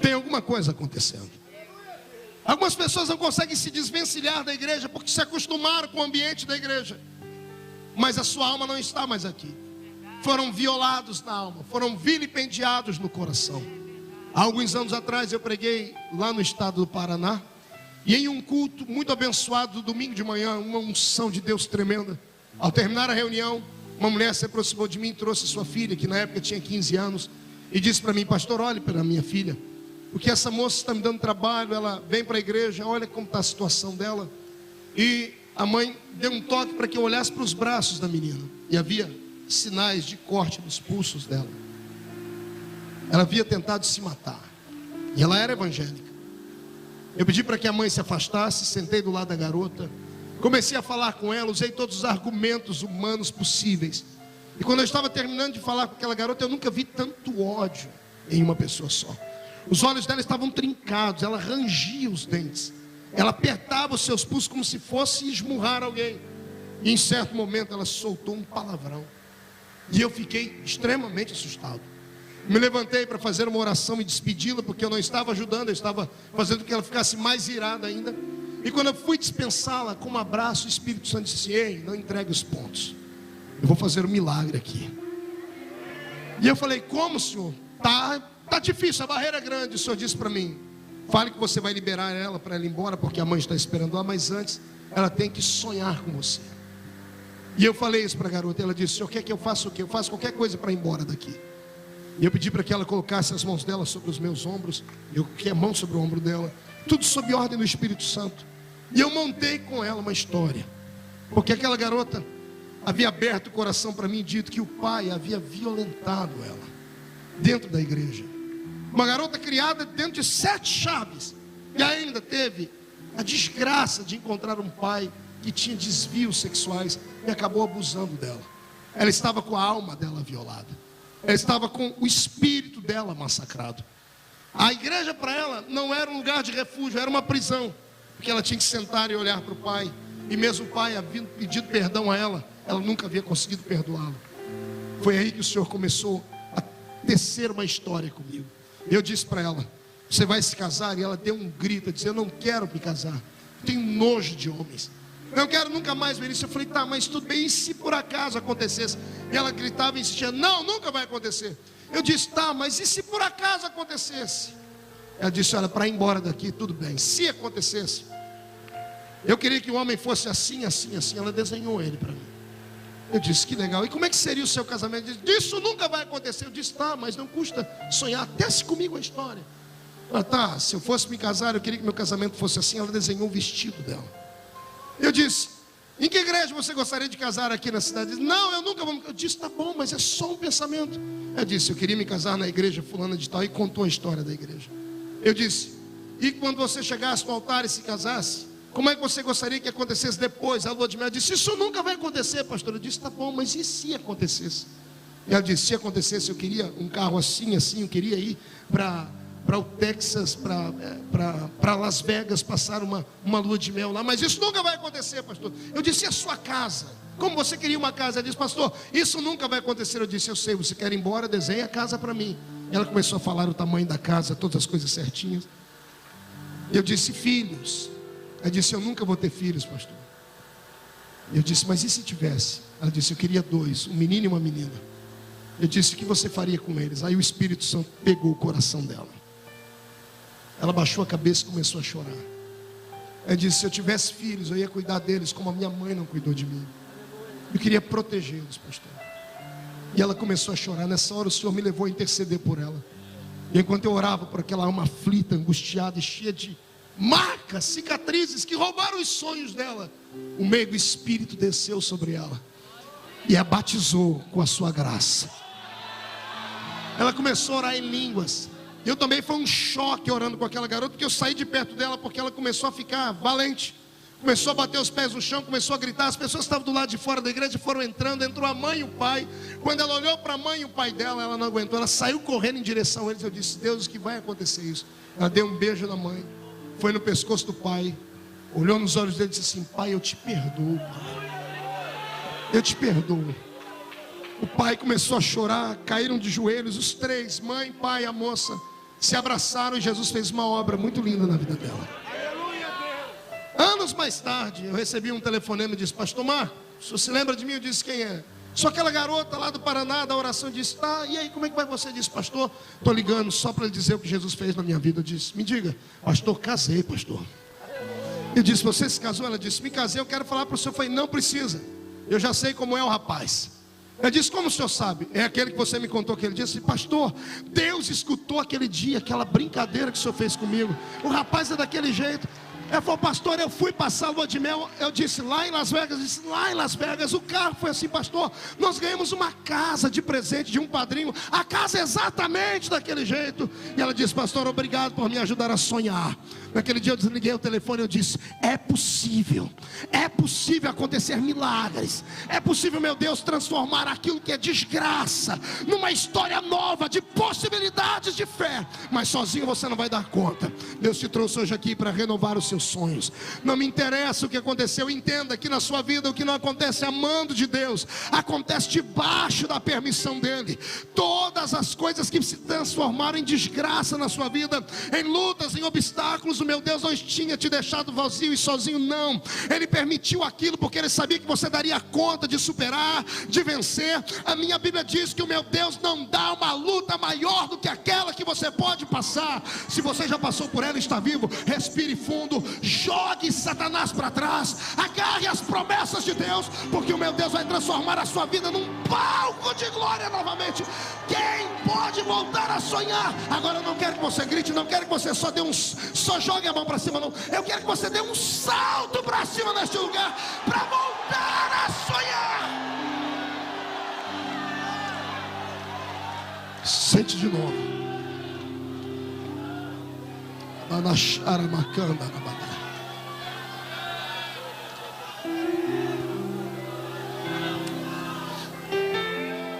Speaker 3: Tem alguma coisa acontecendo. Algumas pessoas não conseguem se desvencilhar da igreja porque se acostumaram com o ambiente da igreja, mas a sua alma não está mais aqui. Foram violados na alma, foram vilipendiados no coração. Há alguns anos atrás eu preguei lá no estado do Paraná, e em um culto muito abençoado, domingo de manhã, uma unção de Deus tremenda. Ao terminar a reunião, uma mulher se aproximou de mim, trouxe sua filha, que na época tinha 15 anos, e disse para mim: pastor, olhe para a minha filha, porque essa moça está me dando trabalho, ela vem para a igreja, olha como está a situação dela. E a mãe deu um toque para que eu olhasse para os braços da menina, e havia sinais de corte nos pulsos dela. Ela havia tentado se matar, e ela era evangélica. Eu pedi para que a mãe se afastasse, sentei do lado da garota, comecei a falar com ela, usei todos os argumentos humanos possíveis. E quando eu estava terminando de falar com aquela garota, eu nunca vi tanto ódio em uma pessoa só. Os olhos dela estavam trincados, ela rangia os dentes, ela apertava os seus pulsos como se fosse esmurrar alguém. E em certo momento ela soltou um palavrão, e eu fiquei extremamente assustado. Me levantei para fazer uma oração e despedi-la, porque eu não estava ajudando, eu estava fazendo com que ela ficasse mais irada ainda. E quando eu fui dispensá-la com um abraço, o Espírito Santo disse: ei, não entregue os pontos, eu vou fazer um milagre aqui. E eu falei: como, senhor? Tá difícil, a barreira é grande. O senhor disse para mim: fale que você vai liberar ela para ela ir embora, porque a mãe está esperando lá, mas antes ela tem que sonhar com você. E eu falei isso para a garota. Ela disse: o senhor quer que eu faça o quê? Eu faço qualquer coisa para ir embora daqui. E eu pedi para que ela colocasse as mãos dela sobre os meus ombros. Eu coloquei a mão sobre o ombro dela, tudo sob ordem do Espírito Santo. E eu montei com ela uma história, porque aquela garota havia aberto o coração para mim e dito que o pai havia violentado ela dentro da igreja. Uma garota criada dentro de 7 chaves, e ainda teve a desgraça de encontrar um pai que tinha desvios sexuais e acabou abusando dela. Ela estava com a alma dela violada, ela estava com o espírito dela massacrado. A igreja para ela não era um lugar de refúgio, era uma prisão, porque ela tinha que sentar e olhar para o pai. E mesmo o pai havia pedido perdão a ela, ela nunca havia conseguido perdoá-lo. Foi aí que o Senhor começou a tecer uma história comigo. Eu disse para ela: você vai se casar? E ela deu um grito, disse: eu não quero me casar, tenho nojo de homens, não quero nunca mais ver isso. Eu falei: tá, mas tudo bem, e se por acaso acontecesse? E ela gritava e insistia: não, nunca vai acontecer. Eu disse: tá, mas e se por acaso acontecesse? Ela disse: olha, para ir embora daqui, tudo bem, se acontecesse, eu queria que o homem fosse assim, assim, assim. Ela desenhou ele para mim. Eu disse: que legal, e como é que seria o seu casamento? Ela disse: isso nunca vai acontecer. Eu disse: tá, mas não custa sonhar, tece comigo a história. Ela: tá, se eu fosse me casar, eu queria que meu casamento fosse assim. Ela desenhou o vestido dela. Eu disse: Em que igreja você gostaria de casar aqui na cidade? Ele disse, não, eu nunca vou. Eu disse, tá bom, mas é só um pensamento. Eu disse, eu queria me casar na igreja fulana de tal. E contou a história da igreja. Eu disse, e quando você chegasse no altar e se casasse, como é que você gostaria que acontecesse depois, a lua de mel? Eu disse, isso nunca vai acontecer, pastor. Eu disse, tá bom, mas e se acontecesse? E ela disse, se acontecesse, eu queria um carro assim, eu queria ir para o Texas, para Las Vegas, passar uma lua de mel lá. Mas isso nunca vai acontecer, pastor. Eu disse, e a sua casa? Como você queria uma casa? Ela disse, pastor, isso nunca vai acontecer. Eu disse, eu sei, você quer ir embora, desenha a casa para mim. Ela começou a falar o tamanho da casa, todas as coisas certinhas. Eu disse, filhos. Ela disse, eu nunca vou ter filhos, pastor. Eu disse, mas e se tivesse? Ela disse, eu queria 2, um menino e uma menina. Eu disse, o que você faria com eles? Aí o Espírito Santo pegou o coração dela. Ela baixou a cabeça e começou a chorar. Ela disse, se eu tivesse filhos, eu ia cuidar deles como a minha mãe não cuidou de mim. Eu queria protegê-los, pastor. E ela começou a chorar. Nessa hora o Senhor me levou a interceder por ela. E enquanto eu orava por aquela alma aflita, angustiada e cheia de marcas, cicatrizes que roubaram os sonhos dela, o meigo Espírito desceu sobre ela e a batizou com a sua graça. Ela começou a orar em línguas. Eu também foi um choque orando com aquela garota, porque eu saí de perto dela, porque ela começou a ficar valente, começou a bater os pés no chão, começou a gritar. As pessoas que estavam do lado de fora da igreja foram entrando, entrou a mãe e o pai. Quando ela olhou para a mãe e o pai dela, ela não aguentou, ela saiu correndo em direção a eles. Eu disse, Deus, que vai acontecer isso? Ela deu um beijo na mãe, foi no pescoço do pai, olhou nos olhos dele e disse assim, pai, eu te perdoo, pai. Eu te perdoo. O pai começou a chorar, caíram de joelhos, os três, mãe, pai, a moça, se abraçaram e Jesus fez uma obra muito linda na vida dela. Anos mais tarde, eu recebi um telefonema e disse, pastor Marcos, o senhor se lembra de mim? Eu disse, quem é? Só aquela garota lá do Paraná, da oração, disse, tá, e aí, como é que vai você? Eu disse, pastor, estou ligando só para lhe dizer o que Jesus fez na minha vida. Eu disse, me diga, pastor, casei, pastor. Eu disse, você se casou? Ela disse, me casei, eu quero falar para o senhor. Eu falei, não precisa, eu já sei como é o rapaz. Eu disse, como o senhor sabe? É aquele que você me contou aquele dia. Eu disse, pastor, Deus escutou aquele dia, aquela brincadeira que o senhor fez comigo. O rapaz é daquele jeito. Ela falou, pastor, eu fui passar a lua de mel. Eu disse, lá em Las Vegas. Eu disse, lá em Las Vegas. O carro foi assim, pastor, nós ganhamos uma casa de presente de um padrinho. A casa é exatamente daquele jeito. E ela disse, pastor, obrigado por me ajudar a sonhar. Naquele dia eu desliguei o telefone e eu disse, é possível acontecer milagres. É possível, meu Deus, transformar aquilo que é desgraça numa história nova de possibilidades de fé. Mas sozinho você não vai dar conta. Deus te trouxe hoje aqui para renovar os seus sonhos. Não me interessa o que aconteceu. Entenda que na sua vida o que não acontece amando de Deus, acontece debaixo da permissão dele. Todas as coisas que se transformaram em desgraça na sua vida, em lutas, em obstáculos, o meu Deus não tinha te deixado vazio e sozinho, não. Ele permitiu aquilo porque ele sabia que você daria conta de superar, de vencer. A minha Bíblia diz que o meu Deus não dá uma luta maior do que aquela que você pode passar. Se você já passou por ela e está vivo, respire fundo, jogue Satanás para trás, agarre as promessas de Deus, porque o meu Deus vai transformar a sua vida num palco de glória novamente. Quem pode voltar a sonhar? Agora eu não quero que você grite, não quero que você só jogue a mão para cima, não. Eu quero que você dê um salto para cima neste lugar, para voltar a sonhar. Sente de novo.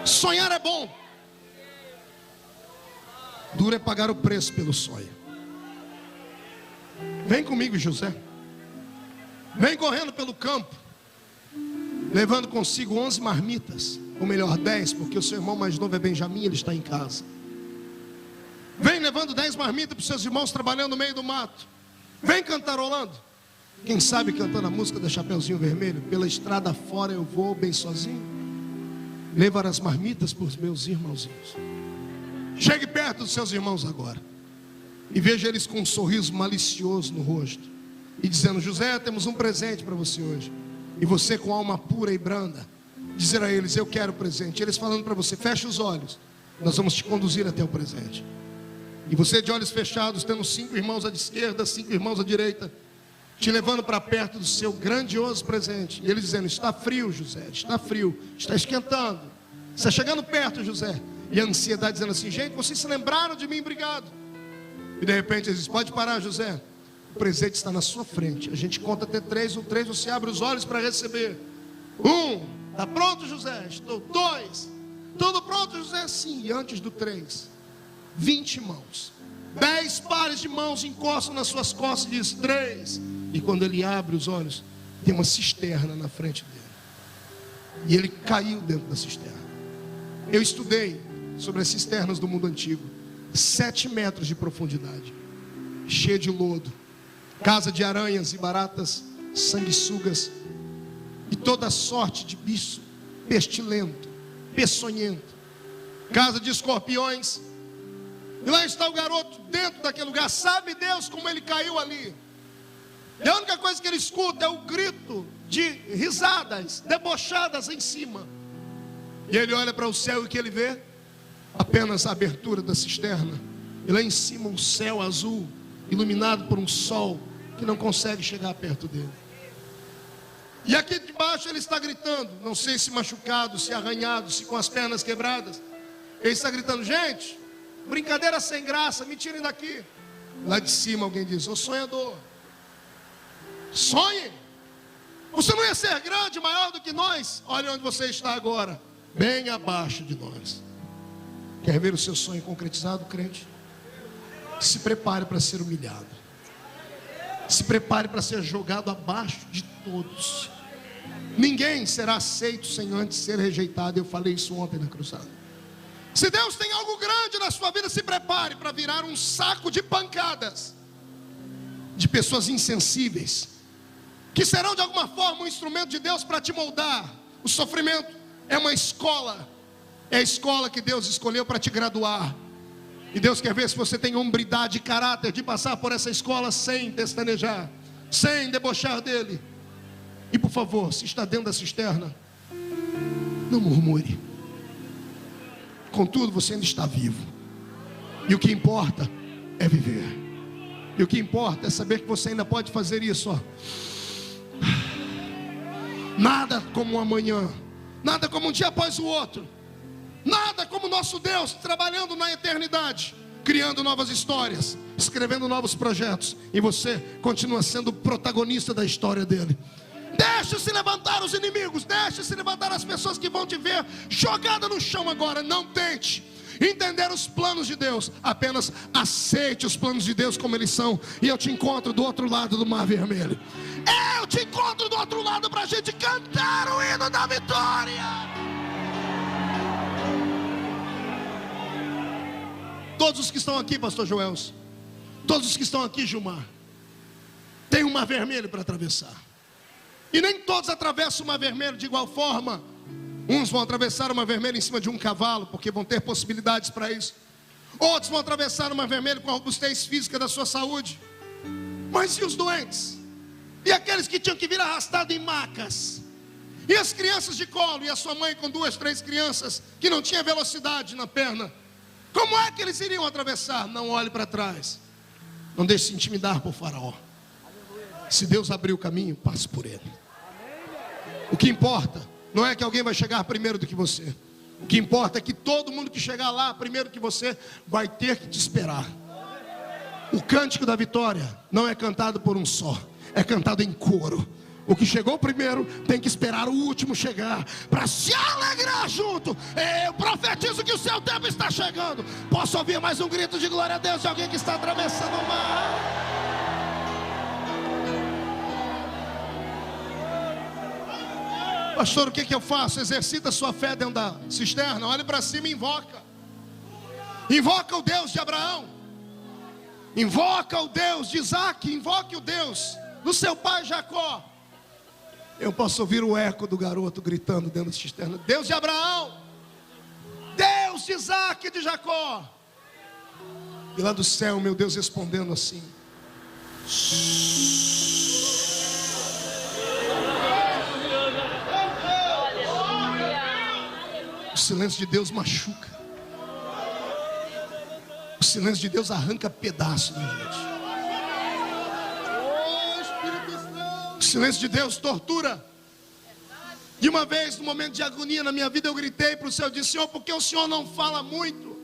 Speaker 3: Sonhar é bom. Duro é pagar o preço pelo sonho. Vem comigo, José. Vem correndo pelo campo, levando consigo 11 marmitas, ou melhor 10, porque o seu irmão mais novo é Benjamim, ele está em casa. Vem levando 10 marmitas para os seus irmãos trabalhando no meio do mato. Vem cantarolando. Quem sabe cantando a música da Chapeuzinho Vermelho? Pela estrada fora eu vou bem sozinho, levar as marmitas para os meus irmãozinhos. Chegue perto dos seus irmãos agora e veja eles com um sorriso malicioso no rosto e dizendo, José, temos um presente para você hoje. E você com alma pura e branda dizer a eles, eu quero o presente. Eles falando para você, fecha os olhos, nós vamos te conduzir até o presente. E você de olhos fechados, tendo 5 irmãos à esquerda, 5 irmãos à direita, te levando para perto do seu grandioso presente. E ele dizendo: está frio, José, está frio, está esquentando. Está chegando perto, José. E a ansiedade dizendo assim: gente, vocês se lembraram de mim, obrigado. E de repente ele diz: pode parar, José. O presente está na sua frente. A gente conta até 3, no 3 você abre os olhos para receber. 1, está pronto, José? Estou. 2, tudo pronto, José? Sim. E antes do 3, 20 mãos, 10 pares de mãos encostam nas suas costas e diz: 3. E quando ele abre os olhos, tem uma cisterna na frente dele. E ele caiu dentro da cisterna. Eu estudei sobre as cisternas do mundo antigo. 7 metros de profundidade, cheia de lodo, casa de aranhas e baratas sanguessugas e toda sorte de bicho pestilento, peçonhento, casa de escorpiões. E lá está o garoto dentro daquele lugar. Sabe Deus como ele caiu ali? E a única coisa que ele escuta é o grito de risadas debochadas em cima. E ele olha para o céu e o que ele vê? Apenas a abertura da cisterna. E lá em cima um céu azul, iluminado por um sol que não consegue chegar perto dele. E aqui de baixo ele está gritando, não sei se machucado, se arranhado, se com as pernas quebradas. Ele está gritando: gente, brincadeira sem graça, me tirem daqui. Lá de cima alguém diz: ô sonhador, sonhe. Você não ia ser grande, maior do que nós. Olha onde você está agora, bem abaixo de nós. Quer ver o seu sonho concretizado, crente? Se prepare para ser humilhado. Se prepare para ser jogado abaixo de todos. Ninguém será aceito sem antes ser rejeitado. Eu falei isso ontem na cruzada. Se Deus tem algo grande na sua vida, se prepare para virar um saco de pancadas de pessoas insensíveis, que serão de alguma forma um instrumento de Deus para te moldar. O sofrimento é uma escola. É a escola que Deus escolheu para te graduar. E Deus quer ver se você tem hombridade e caráter de passar por essa escola sem pestanejar, sem debochar dele. E por favor, se está dentro da cisterna, não murmure. Contudo, você ainda está vivo. E o que importa é viver. E o que importa é saber que você ainda pode fazer isso, ó. Nada como um amanhã, nada como um dia após o outro. Nada como o nosso Deus trabalhando na eternidade, criando novas histórias, escrevendo novos projetos. E você continua sendo protagonista da história dele. Deixe se levantar os inimigos, deixe se levantar as pessoas que vão te ver jogada no chão agora. Não tente entender os planos de Deus, apenas aceite os planos de Deus como eles são. E eu te encontro do outro lado do Mar Vermelho. Eu te encontro do outro lado para a gente cantar o hino da vitória. Todos os que estão aqui, pastor Joelson, todos os que estão aqui, Gilmar, tem um Mar Vermelho para atravessar. E nem todos atravessam o Mar Vermelho de igual forma. Uns vão atravessar o Mar Vermelho em cima de um cavalo, porque vão ter possibilidades para isso. Outros vão atravessar o Mar Vermelho com a robustez física da sua saúde. Mas e os doentes? E aqueles que tinham que vir arrastados em macas? E as crianças de colo? E a sua mãe com 2, 3 crianças que não tinha velocidade na perna? Como é que eles iriam atravessar? Não olhe para trás. Não deixe se intimidar por Faraó. Se Deus abrir o caminho, passe por ele. O que importa não é que alguém vai chegar primeiro do que você. O que importa é que todo mundo que chegar lá primeiro que você vai ter que te esperar. O cântico da vitória não é cantado por um só, é cantado em coro. O que chegou primeiro tem que esperar o último chegar para se alegrar junto. Eu profetizo que o seu tempo está chegando. Posso ouvir mais um grito de glória a Deus de alguém que está atravessando o mar? Pastor, o que eu faço? Exercita a sua fé dentro da cisterna. Olhe para cima e invoca. Invoca o Deus de Abraão. Invoca o Deus de Isaac. Invoque o Deus do seu pai Jacó. Eu posso ouvir o eco do garoto gritando dentro da cisterna: Deus de Abraão, Deus de Isaac e de Jacó. E lá do céu, meu Deus respondendo assim: o silêncio de Deus machuca. O silêncio de Deus arranca pedaço da gente. Oh, Espírito silêncio de Deus tortura. De uma vez, no momento de agonia na minha vida, eu gritei para o Senhor, disse: Senhor, por que o Senhor não fala muito?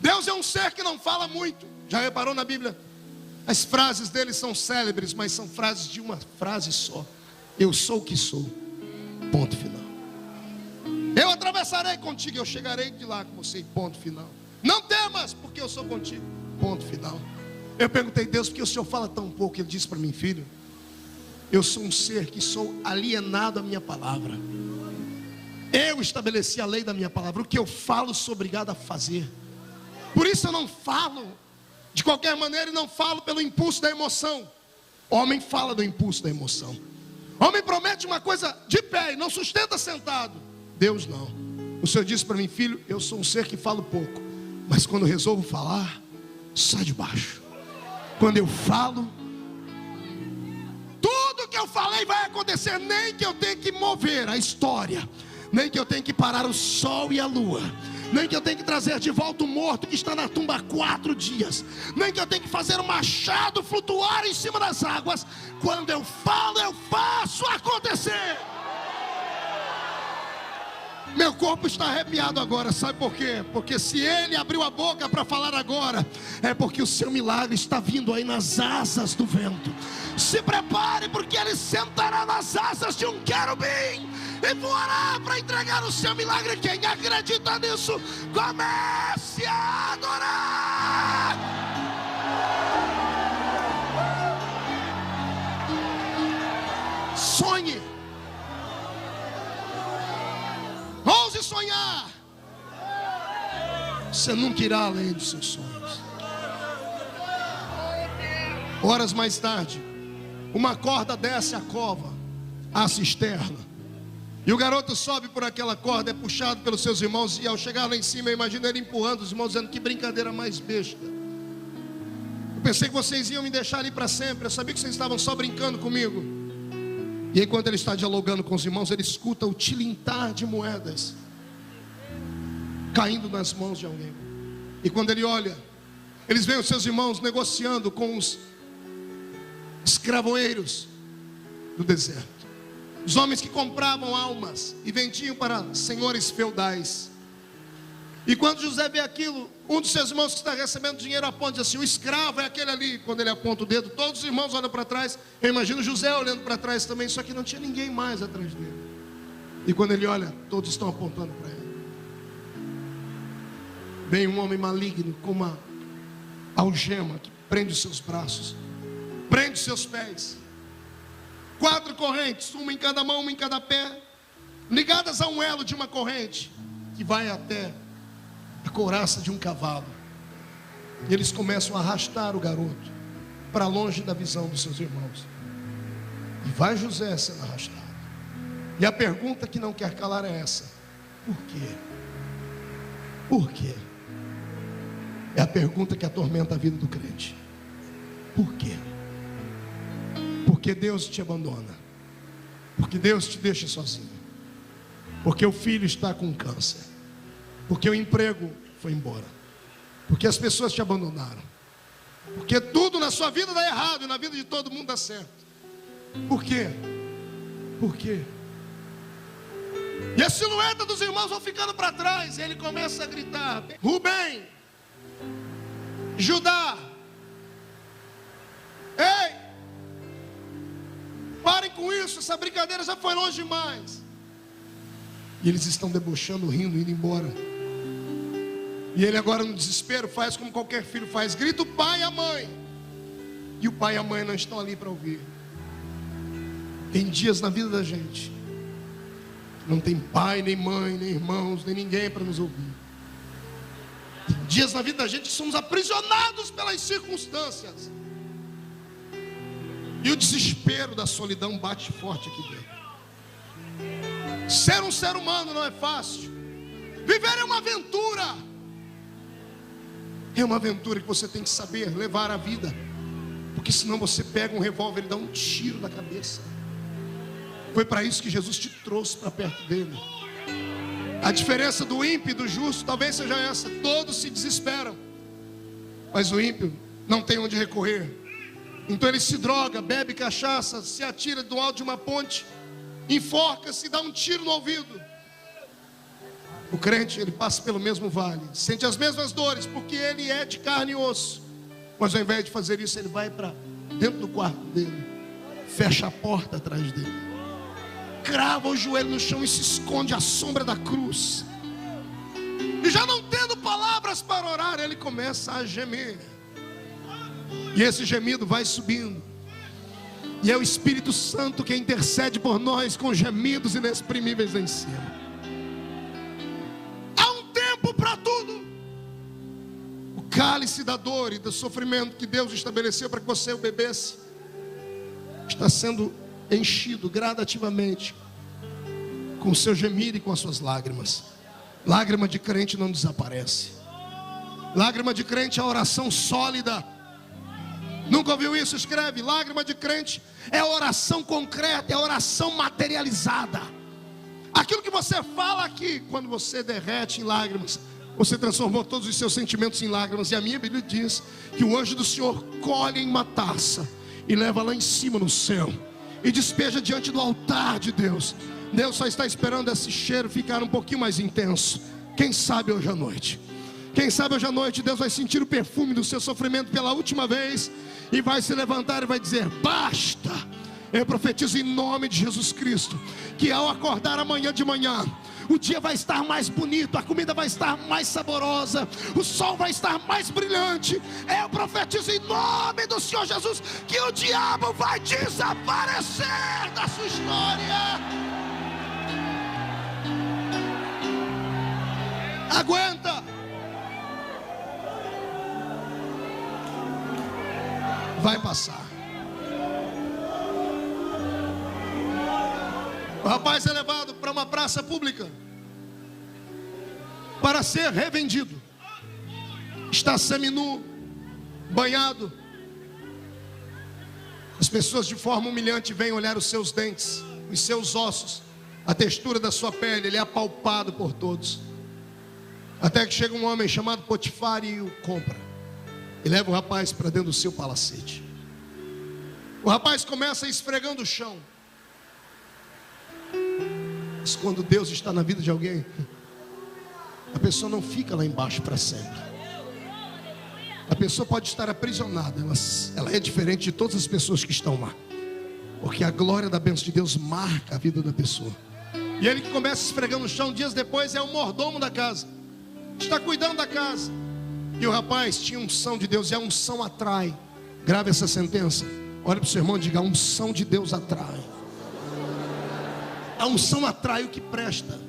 Speaker 3: Deus é um ser que não fala muito. Já reparou na Bíblia? As frases dele são célebres, mas são frases de uma frase só: eu sou o que sou, ponto final. Eu atravessarei contigo, eu chegarei de lá com você, ponto final. Não temas, porque eu sou contigo, ponto final. Eu perguntei: Deus, por que o Senhor fala tão pouco? Ele disse para mim: filho, eu sou um ser que sou alienado à minha palavra. Eu estabeleci a lei da minha palavra. O que eu falo, sou obrigado a fazer. Por isso eu não falo de qualquer maneira e não falo pelo impulso da emoção. Homem fala do impulso da emoção. Homem promete uma coisa de pé e não sustenta sentado. Deus não. O Senhor disse para mim: filho, eu sou um ser que falo pouco, mas quando eu resolvo falar, sai de baixo. Quando eu falo, tudo que eu falei vai acontecer. Nem que eu tenha que mover a história, nem que eu tenha que parar o sol e a lua, nem que eu tenha que trazer de volta o morto que está na tumba há 4 dias, nem que eu tenha que fazer o machado flutuar em cima das águas. Quando eu falo, eu faço acontecer. Meu corpo está arrepiado agora, sabe por quê? Porque se ele abriu a boca para falar agora, é porque o seu milagre está vindo aí nas asas do vento. Se prepare, porque ele sentará nas asas de um querubim e voará para entregar o seu milagre. Quem acredita nisso, comece a adorar. Sonhe. Ouse sonhar. Você nunca irá além dos seus sonhos. Horas mais tarde, uma corda desce a cova, a cisterna, e o garoto sobe por aquela corda, é puxado pelos seus irmãos. E ao chegar lá em cima, eu imagino ele empurrando os irmãos, dizendo: que brincadeira mais besta. Eu pensei que vocês iam me deixar ali para sempre. Eu sabia que vocês estavam só brincando comigo. E enquanto ele está dialogando com os irmãos, ele escuta o tilintar de moedas caindo nas mãos de alguém. E quando ele olha, eles veem os seus irmãos negociando com os escravoeiros do deserto, os homens que compravam almas e vendiam para senhores feudais. E quando José vê aquilo, um dos seus irmãos que está recebendo dinheiro aponta e diz assim: o escravo é aquele ali. Quando ele aponta o dedo, todos os irmãos olham para trás. Eu imagino José olhando para trás também, só que não tinha ninguém mais atrás dele. E quando ele olha, todos estão apontando para ele. Vem um homem maligno com uma algema que prende os seus braços, prende os seus pés. 4 correntes, uma em cada mão, uma em cada pé, ligadas a um elo de uma corrente que vai até a couraça de um cavalo. E eles começam a arrastar o garoto para longe da visão dos seus irmãos. E vai José sendo arrastado. E a pergunta que não quer calar é essa: por quê? Por quê? É a pergunta que atormenta a vida do crente. Por quê? Porque Deus te abandona, porque Deus te deixa sozinho, porque o filho está com câncer, porque o emprego foi embora, porque as pessoas te abandonaram, porque tudo na sua vida dá errado e na vida de todo mundo dá certo. Por quê? Por quê? E a silhueta dos irmãos vão ficando para trás. E ele começa a gritar: Rubem, Judá, ei, parem com isso, essa brincadeira já foi longe demais. E eles estão debochando, rindo, indo embora. E ele agora no desespero faz como qualquer filho faz: grita o pai e a mãe. E o pai e a mãe não estão ali para ouvir. Tem dias na vida da gente não tem pai, nem mãe, nem irmãos, nem ninguém para nos ouvir. Tem dias na vida da gente que somos aprisionados pelas circunstâncias. E o desespero da solidão bate forte aqui dentro. Ser um ser humano não é fácil. Viver é uma aventura. É uma aventura que você tem que saber levar a vida, porque senão você pega um revólver e dá um tiro na cabeça. Foi para isso que Jesus te trouxe para perto dele. A diferença do ímpio e do justo talvez seja essa: todos se desesperam, mas o ímpio não tem onde recorrer. Então ele se droga, bebe cachaça, se atira do alto de uma ponte, enforca-se, dá um tiro no ouvido. O crente, ele passa pelo mesmo vale, sente as mesmas dores, porque ele é de carne e osso. Mas ao invés de fazer isso, ele vai para dentro do quarto dele, fecha a porta atrás dele, crava o joelho no chão e se esconde à sombra da cruz. E já não tendo palavras para orar, ele começa a gemer. E esse gemido vai subindo. E é o Espírito Santo que intercede por nós com gemidos inexprimíveis lá em cima. Há um tempo para tudo. O cálice da dor e do sofrimento que Deus estabeleceu para que você o bebesse está sendo enchido gradativamente com o seu gemido e com as suas lágrimas. Lágrima de crente não desaparece. Lágrima de crente é oração sólida. Nunca ouviu isso? Escreve. Lágrima de crente é oração concreta, é oração materializada. Aquilo que você fala aqui, quando você derrete em lágrimas, você transformou todos os seus sentimentos em lágrimas. E a minha Bíblia diz que o anjo do Senhor colhe em uma taça e leva lá em cima no céu e despeja diante do altar de Deus. Deus só está esperando esse cheiro ficar um pouquinho mais intenso. Quem sabe hoje à noite? Quem sabe hoje à noite Deus vai sentir o perfume do seu sofrimento pela última vez e vai se levantar e vai dizer: basta. Eu profetizo em nome de Jesus Cristo que ao acordar amanhã de manhã, o dia vai estar mais bonito, a comida vai estar mais saborosa, o sol vai estar mais brilhante. Eu profetizo em nome do Senhor Jesus que o diabo vai desaparecer da sua história. Aguenta. Vai passar. O rapaz é levado para uma praça pública para ser revendido. Está seminu, banhado. As pessoas de forma humilhante vêm olhar os seus dentes, os seus ossos, a textura da sua pele. Ele é apalpado por todos. Até que chega um homem chamado Potifar e o compra. E leva o rapaz para dentro do seu palacete. O rapaz começa esfregando o chão. Mas quando Deus está na vida de alguém, a pessoa não fica lá embaixo para sempre. A pessoa pode estar aprisionada, ela é diferente de todas as pessoas que estão lá, porque a glória da bênção de Deus marca a vida da pessoa. E ele que começa esfregando o chão, dias depois é o mordomo da casa, está cuidando da casa. E o rapaz tinha unção de Deus, e a unção atrai. Grave essa sentença. Olha para o seu irmão e diga: a unção de Deus atrai. A unção atrai o que presta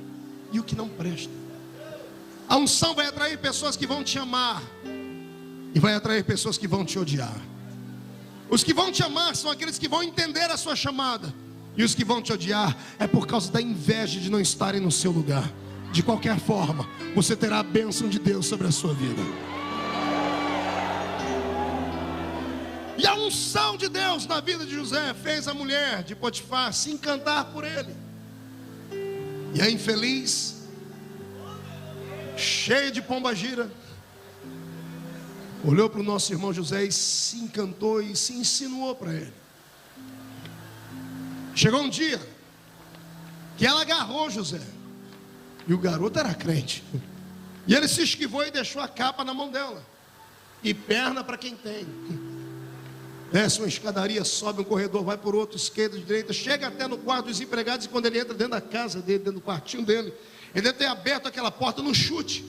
Speaker 3: e o que não presta. A unção vai atrair pessoas que vão te amar e vai atrair pessoas que vão te odiar. Os que vão te amar são aqueles que vão entender a sua chamada, e os que vão te odiar é por causa da inveja de não estarem no seu lugar. De qualquer forma, você terá a bênção de Deus sobre a sua vida. E a unção de Deus na vida de José fez a mulher de Potifar se encantar por ele. E a infeliz, cheia de pombagira, olhou para o nosso irmão José e se encantou e se insinuou para ele. Chegou um dia que ela agarrou José, e o garoto era crente, e ele se esquivou e deixou a capa na mão dela. E perna para quem tem. Desce uma escadaria, sobe um corredor, vai por outro, esquerda, direita, chega até no quarto dos empregados. E quando ele entra dentro da casa dele, dentro do quartinho dele, ele deve ter aberto aquela porta no chute.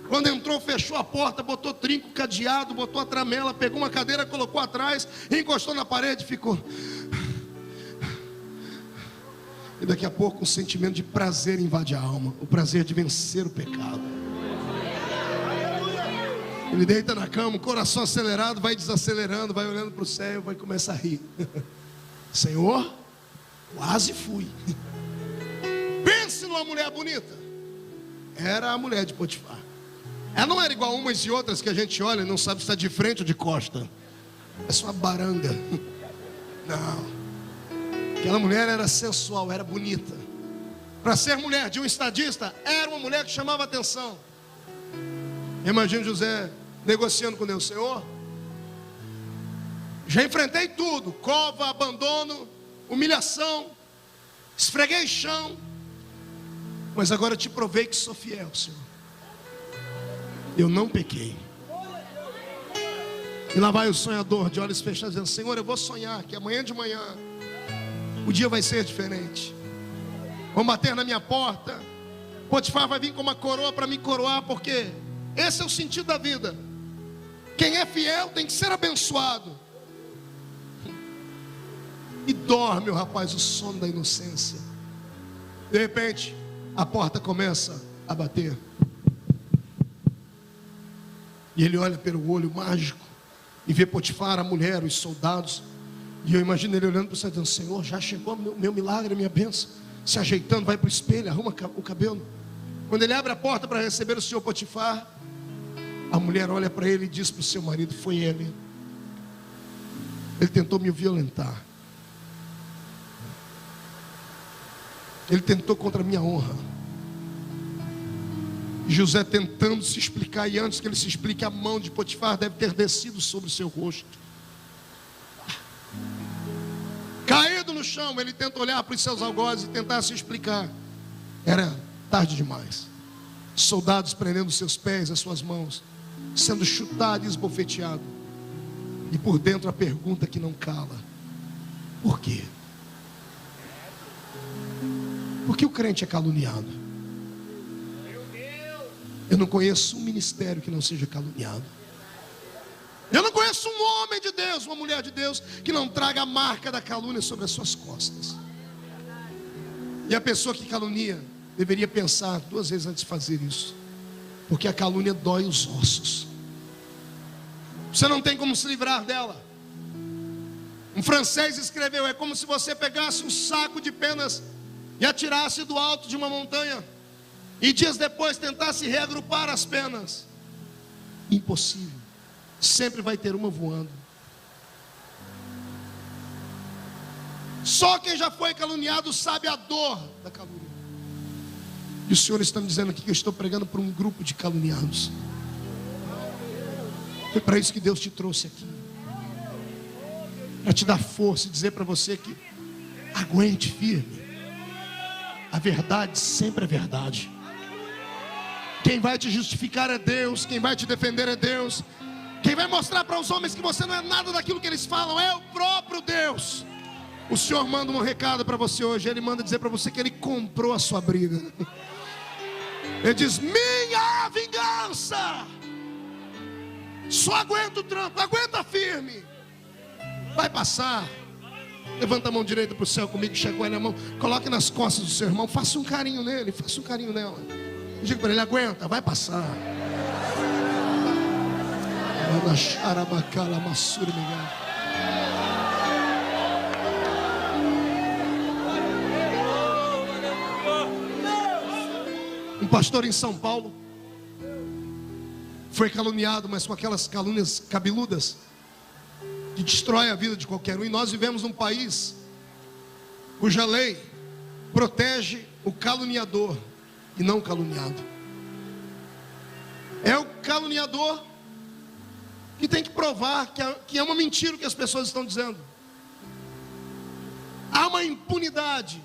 Speaker 3: Quando entrou, fechou a porta, botou trinco, cadeado, botou a tramela, pegou uma cadeira, colocou atrás, encostou na parede e ficou. E daqui a pouco um sentimento de prazer invade a alma, o prazer de vencer o pecado. Ele deita na cama, o coração acelerado, vai desacelerando, vai olhando para o céu, vai começar a rir. Senhor, quase fui. Pense numa mulher bonita. Era a mulher de Potifar. Ela não era igual umas e outras que a gente olha e não sabe se está de frente ou de costa. É só uma baranga. Não. Aquela mulher era sensual, era bonita. Para ser mulher de um estadista, era uma mulher que chamava atenção. Imagina José negociando com Deus: Senhor, Já enfrentei tudo: cova, abandono, humilhação, esfreguei chão, mas agora te provei que sou fiel, Senhor. Eu não pequei. E lá vai o sonhador de olhos fechados dizendo: Senhor, eu vou sonhar que amanhã de manhã o dia vai ser diferente. Vão bater na minha porta, Potifar vai vir com uma coroa para me coroar, porque esse é o sentido da vida. Quem é fiel tem que ser abençoado. E dorme o rapaz o sono da inocência. De repente a porta começa a bater, e ele olha pelo olho mágico e vê Potifar, a mulher, os soldados. E eu imagino ele olhando para o céu dizendo: Senhor, já chegou meu milagre, minha bênção. Se ajeitando, vai para o espelho, arruma o cabelo. Quando ele abre a porta para receber o senhor Potifar, a mulher olha para ele e diz para o seu marido: foi ele tentou me violentar, ele tentou contra a minha honra. José tentando se explicar, e antes que ele se explique, a mão de Potifar deve ter descido sobre o seu rosto. Caído no chão, ele tenta olhar para os seus algozes e tentar se explicar. Era tarde demais. Soldados prendendo seus pés, as suas mãos, sendo chutado e esbofeteado. E por dentro a pergunta que não cala: por quê? Por que o crente é caluniado? Eu não conheço um ministério que não seja caluniado. Eu não conheço um homem de Deus, uma mulher de Deus, que não traga a marca da calúnia sobre as suas costas. E a pessoa que calunia deveria pensar 2 vezes antes de fazer isso, porque a calúnia dói os ossos. Você não tem como se livrar dela. Um francês escreveu: é como se você pegasse um saco de penas e atirasse do alto de uma montanha, e dias depois tentasse reagrupar as penas. Impossível. Sempre vai ter uma voando. Só quem já foi caluniado sabe a dor da calúnia. E o Senhor está me dizendo aqui que eu estou pregando para um grupo de caluniados. Foi para isso que Deus te trouxe aqui, para te dar força e dizer para você que aguente firme. A verdade sempre é verdade. Quem vai te justificar é Deus. Quem vai te defender é Deus. Quem vai mostrar para os homens que você não é nada daquilo que eles falam é o próprio Deus. O Senhor manda um recado para você hoje. Ele manda dizer para você que Ele comprou a sua briga. Ele diz: minha vingança. Só aguenta o trampo, aguenta firme. Vai passar. Levanta a mão direita para o céu comigo, chacoalha a mão, coloque nas costas do seu irmão, faça um carinho nele, faça um carinho nela. Diga para ele: aguenta, vai passar. Um pastor em São Paulo foi caluniado, mas com aquelas calúnias cabeludas que destrói a vida de qualquer um. E nós vivemos num país cuja lei protege o caluniador e não o caluniado. É o caluniador que tem que provar que é uma mentira o que as pessoas estão dizendo. Há uma impunidade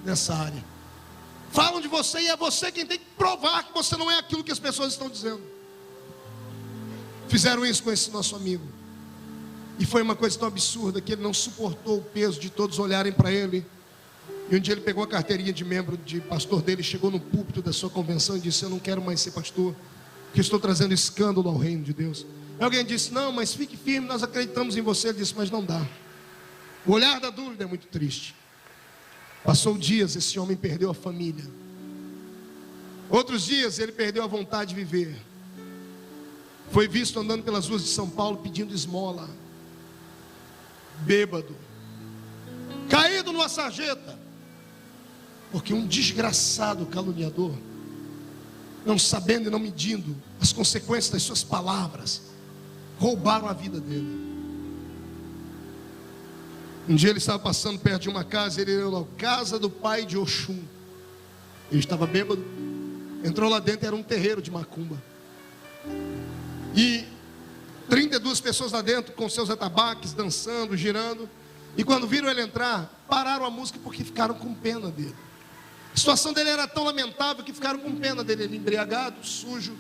Speaker 3: nessa área. Falam de você e é você quem tem que provar que você não é aquilo que as pessoas estão dizendo. Fizeram isso com esse nosso amigo, e foi uma coisa tão absurda que ele não suportou o peso de todos olharem para ele. E um dia ele pegou a carteirinha de membro de pastor dele, chegou no púlpito da sua convenção e disse: eu não quero mais ser pastor, porque estou trazendo escândalo ao reino de Deus. E alguém disse: não, mas fique firme, nós acreditamos em você. Ele disse: mas não dá. O olhar da dúvida é muito triste. Passou dias, esse homem perdeu a família. Outros dias ele perdeu a vontade de viver. Foi visto andando pelas ruas de São Paulo pedindo esmola, bêbado, caído numa sarjeta, porque um desgraçado caluniador, não sabendo e não medindo as consequências das suas palavras, roubaram a vida dele. Um dia ele estava passando perto de uma casa, ele era a casa do pai de Oxum. Ele estava bêbado, entrou lá dentro, era um terreiro de macumba. E 32 pessoas lá dentro com seus atabaques, dançando, girando. E quando viram ele entrar, pararam a música porque ficaram com pena dele. A situação dele era tão lamentável que ficaram com pena dele. Ele embriagado, sujo,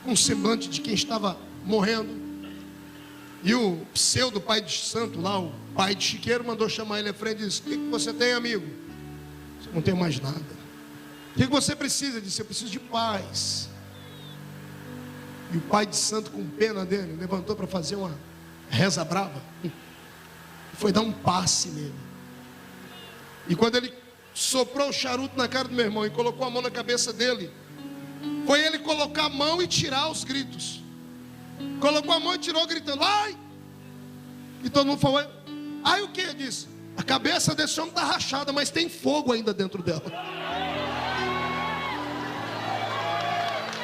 Speaker 3: com o semblante de quem estava morrendo. E o pseudo pai de santo lá, o pai de chiqueiro, mandou chamar ele à frente e disse: o que você tem, amigo? Eu não tenho mais nada. O que você precisa? Ele disse: eu preciso de paz. E o pai de santo, com pena dele, levantou para fazer uma reza brava. Foi dar um passe nele. E quando ele soprou o charuto na cara do meu irmão e colocou a mão na cabeça dele, foi ele colocar a mão e tirar os gritos. Colocou a mão e tirou gritando: ai! E todo mundo falou: ai o que? Disse: a cabeça desse homem está rachada, mas tem fogo ainda dentro dela.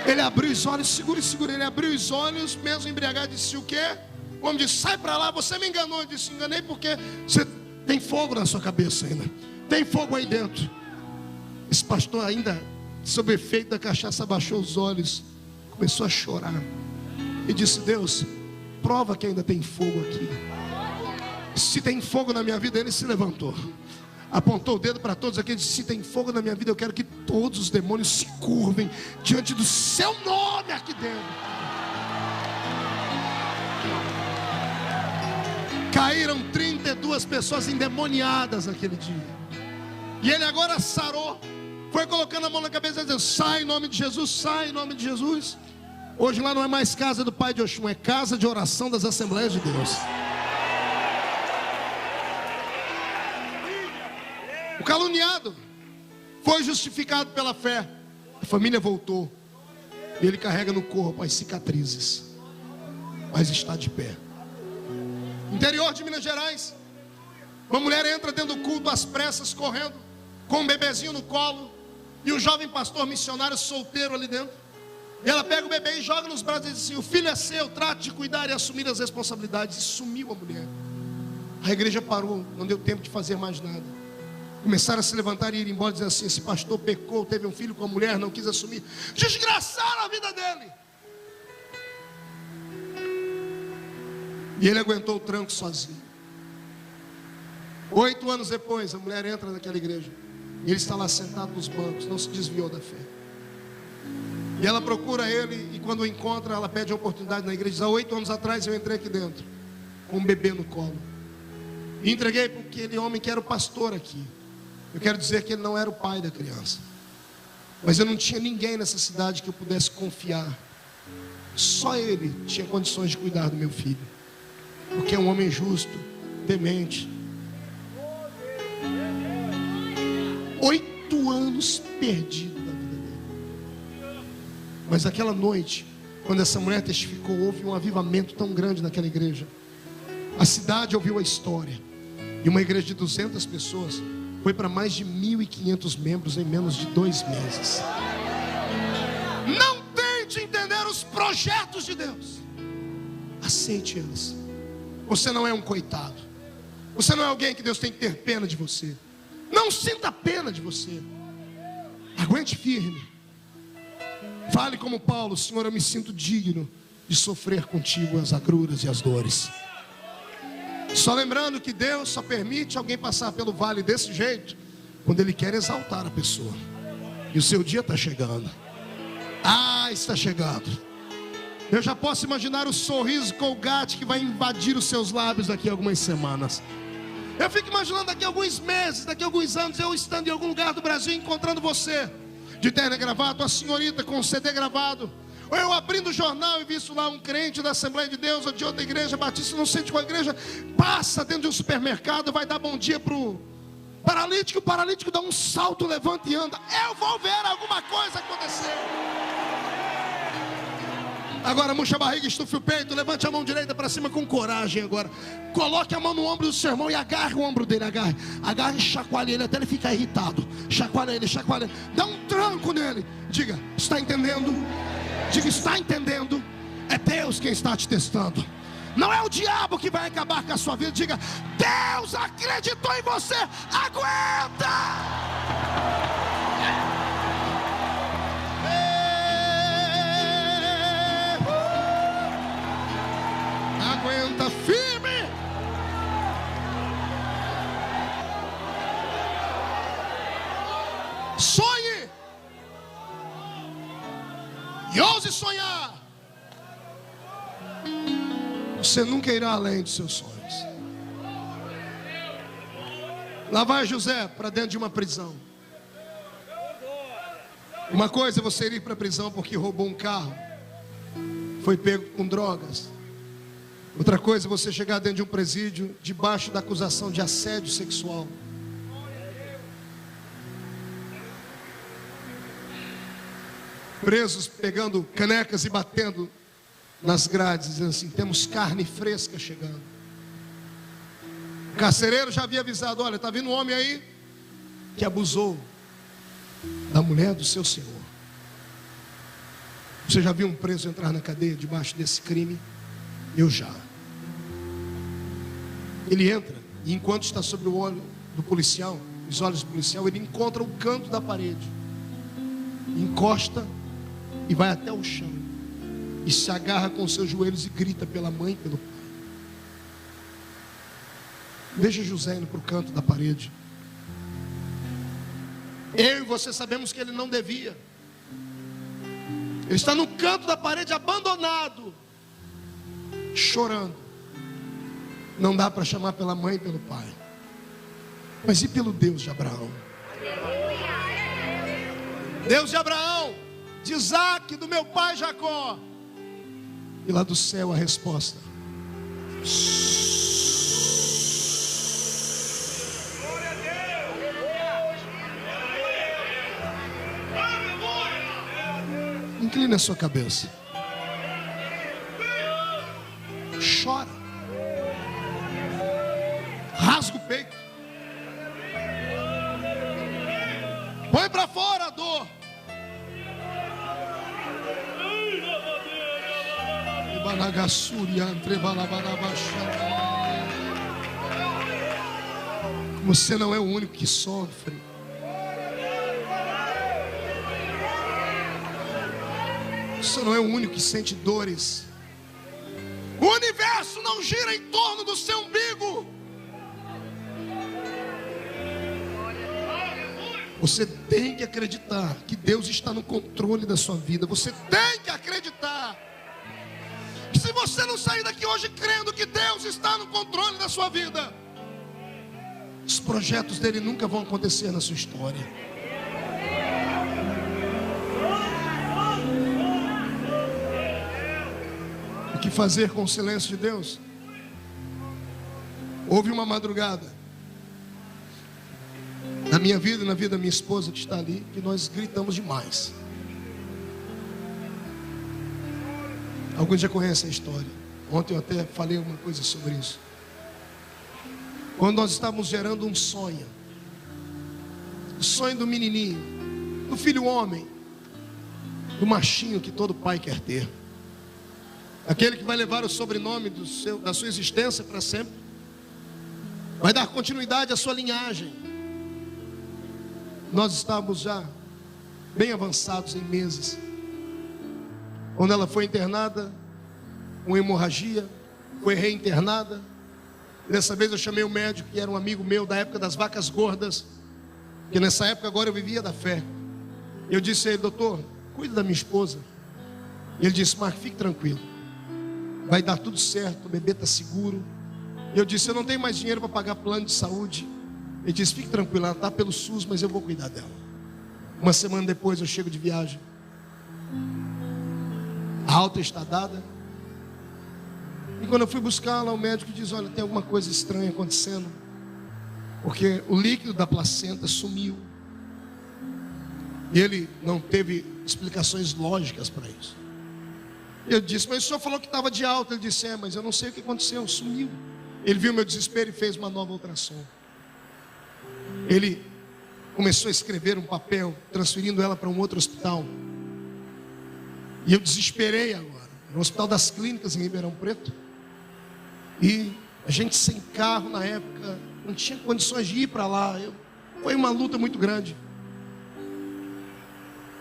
Speaker 3: Ele abriu os olhos, segura. Ele abriu os olhos, mesmo embriagado, disse: o quê? O homem disse: sai para lá, você me enganou. Ele disse: enganei porque você tem fogo na sua cabeça ainda. Tem fogo aí dentro. Esse pastor, ainda sob efeito da cachaça, abaixou os olhos, começou a chorar e disse: Deus, prova que ainda tem fogo aqui. Se tem fogo na minha vida. Ele se levantou, apontou o dedo para todos aqui e disse: se tem fogo na minha vida, eu quero que todos os demônios se curvem diante do seu nome aqui dentro. Caíram 32 pessoas endemoniadas naquele dia. E ele agora sarou, foi colocando a mão na cabeça e dizendo: sai em nome de Jesus, sai em nome de Jesus. Hoje lá não é mais casa do pai de Oxum, é casa de oração das Assembleias de Deus. O caluniado foi justificado pela fé. A família voltou. E ele carrega no corpo as cicatrizes, mas está de pé. Interior de Minas Gerais, uma mulher entra dentro do culto às pressas, correndo, com um bebezinho no colo, e um jovem pastor missionário solteiro ali dentro. E ela pega o bebê e joga nos braços e diz assim: o filho é seu, trate de cuidar e assumir as responsabilidades. E sumiu a mulher. A igreja parou, não deu tempo de fazer mais nada. Começaram a se levantar e ir embora, dizendo assim: esse pastor pecou, teve um filho com a mulher, não quis assumir. Desgraçaram a vida dele. E ele aguentou o tranco sozinho. 8 anos depois, a mulher entra naquela igreja e ele está lá sentado nos bancos, não se desviou da fé. E ela procura ele, e quando o encontra, ela pede a oportunidade na igreja. Diz: há 8 anos atrás eu entrei aqui dentro com um bebê no colo e entreguei para aquele homem que era o pastor aqui. Eu quero dizer que ele não era o pai da criança, mas eu não tinha ninguém nessa cidade que eu pudesse confiar. Só ele tinha condições de cuidar do meu filho, porque é um homem justo, temente. 8 anos perdido da vida dele. Mas aquela noite, quando essa mulher testificou, houve um avivamento tão grande naquela igreja. A cidade ouviu a história, e uma igreja de 200 pessoas foi para mais de 1.500 membros em menos de 2 meses. Não tente entender os projetos de Deus, aceite eles. Você não é um coitado, você não é alguém que Deus tem que ter pena de você. Não sinta pena de você. Aguente firme. Fale como Paulo: Senhor, eu me sinto digno de sofrer contigo as agruras e as dores. Só lembrando que Deus só permite alguém passar pelo vale desse jeito quando Ele quer exaltar a pessoa. E o seu dia está chegando. Está chegando. Eu já posso imaginar o sorriso Colgate que vai invadir os seus lábios daqui a algumas semanas. Eu fico imaginando daqui a alguns meses, daqui a alguns anos, eu estando em algum lugar do Brasil, encontrando você de terno e gravata, a senhorita com o CD gravado, ou eu abrindo o jornal e visto lá um crente da Assembleia de Deus ou de outra igreja batista, não sei de qual igreja, passa dentro de um supermercado, vai dar bom dia pro paralítico, o paralítico dá um salto, levanta e anda. Eu vou ver alguma coisa acontecer. Agora murcha a barriga, estufe o peito, levante a mão direita para cima com coragem agora. Coloque a mão no ombro do seu irmão e agarre o ombro dele, agarre e chacoalhe ele até ele ficar irritado. Chacoalha ele, dá um tranco nele. Diga: está entendendo? Diga: está entendendo? É Deus quem está te testando. Não é o diabo que vai acabar com a sua vida. Diga: Deus acreditou em você, aguenta! aguenta firme. Sonhe e ouse sonhar. Você nunca irá além dos seus sonhos. Lá vai José para dentro de uma prisão. Uma coisa é você ir para a prisão porque roubou um carro, foi pego com drogas. Outra coisa é você chegar dentro de um presídio debaixo da acusação de assédio sexual. Presos pegando canecas e batendo nas grades, dizendo assim: temos carne fresca chegando. O carcereiro já havia avisado: olha, está vindo um homem aí que abusou da mulher do seu senhor. Você já viu um preso entrar na cadeia debaixo desse crime? Eu já. Ele entra e enquanto está sobre o olho do policial, os olhos do policial, ele encontra o canto da parede, encosta e vai até o chão e se agarra com seus joelhos e grita pela mãe e pelo pai. Veja José indo para o canto da parede. Eu e você sabemos que ele não devia. Ele está no canto da parede abandonado, chorando. Não dá para chamar pela mãe e pelo pai. Mas e pelo Deus de Abraão? Deus de Abraão, de Isaac, do meu pai Jacó. E lá do céu a resposta: incline a sua cabeça. Chora. Rasga o peito. Põe para fora a dor. Você não é o único que sofre. Você não é o único que sente dores. O universo não gira em torno do seu umbigo. Você tem que acreditar que Deus está no controle da sua vida. Você tem que acreditar que se você não sair daqui hoje crendo que Deus está no controle da sua vida, os projetos dele nunca vão acontecer na sua história. O que fazer com o silêncio de Deus? Houve uma madrugada na minha vida e na vida da minha esposa que está ali, que nós gritamos demais. Alguns já conhecem a história. Ontem eu até falei uma coisa sobre isso. Quando nós estávamos gerando um sonho, o sonho do menininho, do filho homem, do machinho que todo pai quer ter, aquele que vai levar o sobrenome da sua existência para sempre, vai dar continuidade à sua linhagem. Nós estávamos já bem avançados em meses. Quando ela foi internada com hemorragia, foi reinternada. Dessa vez eu chamei o médico, que era um amigo meu da época das vacas gordas, que nessa época agora eu vivia da fé. Eu disse a ele: doutor, cuida da minha esposa. E ele disse: Marco, fique tranquilo, vai dar tudo certo, o bebê está seguro. E eu disse: eu não tenho mais dinheiro para pagar plano de saúde. Ele disse: fique tranquilo, ela está pelo SUS, mas eu vou cuidar dela. Uma semana depois eu chego de viagem, a alta está dada. E quando eu fui buscar lá, o médico diz: olha, tem alguma coisa estranha acontecendo, porque o líquido da placenta sumiu. E ele não teve explicações lógicas para isso. Eu disse: mas o senhor falou que estava de alta. Ele disse: mas eu não sei o que aconteceu, sumiu. Ele viu meu desespero e fez uma nova ultrassom. Ele começou a escrever um papel, transferindo ela para um outro hospital. E eu desesperei agora, no Hospital das Clínicas em Ribeirão Preto. E a gente sem carro na época, não tinha condições de ir para lá. Foi uma luta muito grande.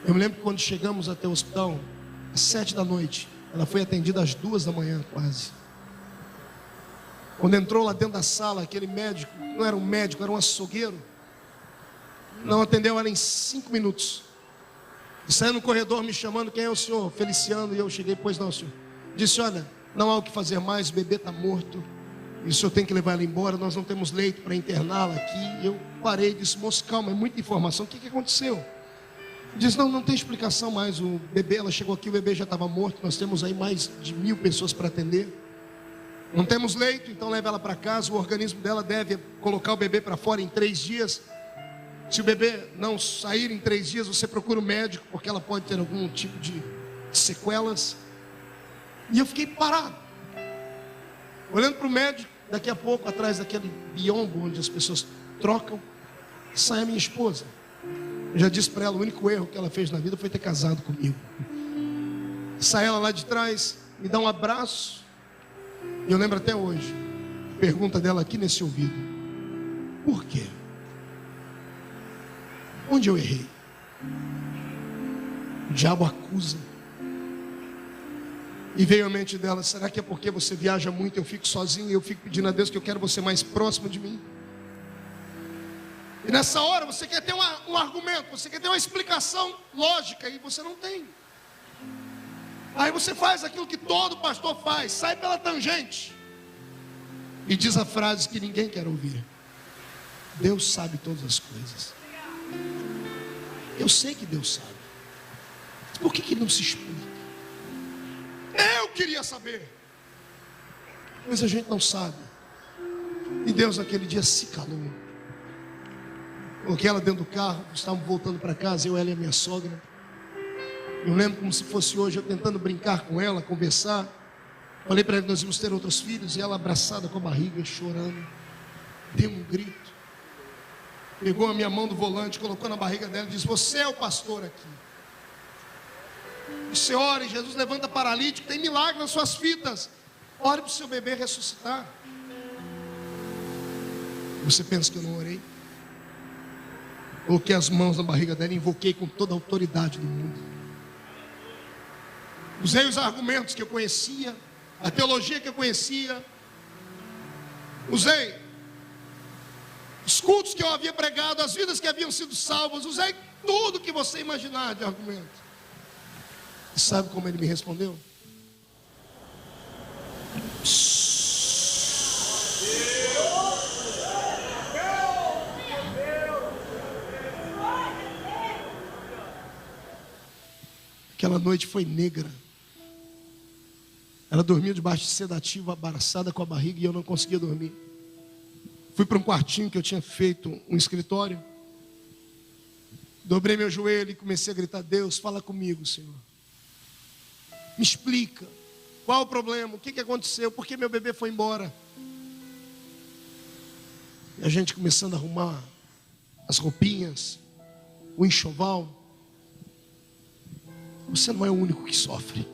Speaker 3: Eu me lembro que quando chegamos até o hospital, às 7 da noite, ela foi atendida às 2 da manhã quase. Quando entrou lá dentro da sala, aquele médico, não era um médico, era um açougueiro, não atendeu ela em 5 minutos. E saiu no corredor me chamando: quem é o senhor? Feliciano. E eu cheguei: pois não, senhor. Disse: olha, não há o que fazer mais, o bebê está morto e o senhor tem que levar ela embora, nós não temos leito para interná-la aqui. E eu parei e disse: moço, calma, é muita informação, o que aconteceu? Disse: não tem explicação mais, o bebê, ela chegou aqui, o bebê já estava morto, nós temos aí mais de 1000 pessoas para atender, não temos leito, então leva ela para casa, o organismo dela deve colocar o bebê para fora em 3 dias. Se o bebê não sair em 3 dias, você procura o médico, porque ela pode ter algum tipo de sequelas. E eu fiquei parado, olhando para o médico. Daqui a pouco, atrás daquele biombo onde as pessoas trocam, sai a minha esposa. Eu já disse para ela: o único erro que ela fez na vida foi ter casado comigo. Sai ela lá de trás, me dá um abraço. E eu lembro até hoje, pergunta dela aqui nesse ouvido: por quê? Onde eu errei? O diabo acusa. E veio à mente dela: será que é porque você viaja muito, eu fico sozinho, e eu fico pedindo a Deus que eu quero você mais próximo de mim? E nessa hora você quer ter um argumento, você quer ter uma explicação lógica, e você não tem. Aí você faz aquilo que todo pastor faz, sai pela tangente e diz a frase que ninguém quer ouvir: Deus sabe todas as coisas. Eu sei que Deus sabe. Por que não se explica? Eu queria saber, mas a gente não sabe. E Deus naquele dia se calou. Coloquei ela dentro do carro, estávamos voltando para casa, eu, ela e a minha sogra. Eu lembro como se fosse hoje, eu tentando brincar com ela, conversar. Falei para ela que nós íamos ter outros filhos, e ela abraçada com a barriga, chorando. Deu um grito. Pegou a minha mão do volante, colocou na barriga dela e disse: você é o pastor aqui. Você ora e Jesus levanta paralítico, tem milagre nas suas fitas. Ore para o seu bebê ressuscitar. Você pensa que eu não orei? Coloquei as mãos na barriga dela e invoquei com toda a autoridade do mundo. Usei os argumentos que eu conhecia, a teologia que eu conhecia. Usei os cultos que eu havia pregado, as vidas que haviam sido salvas. Usei tudo que você imaginar de argumento. E sabe como ele me respondeu? Aquela noite foi negra. Ela dormiu debaixo de sedativo, abraçada com a barriga, e eu não conseguia dormir. Fui para um quartinho que eu tinha feito, um escritório. Dobrei meu joelho e comecei a gritar: Deus, fala comigo, Senhor. Me explica. Qual o problema? O que aconteceu? Por que meu bebê foi embora? E a gente começando a arrumar as roupinhas, o enxoval. Você não é o único que sofre.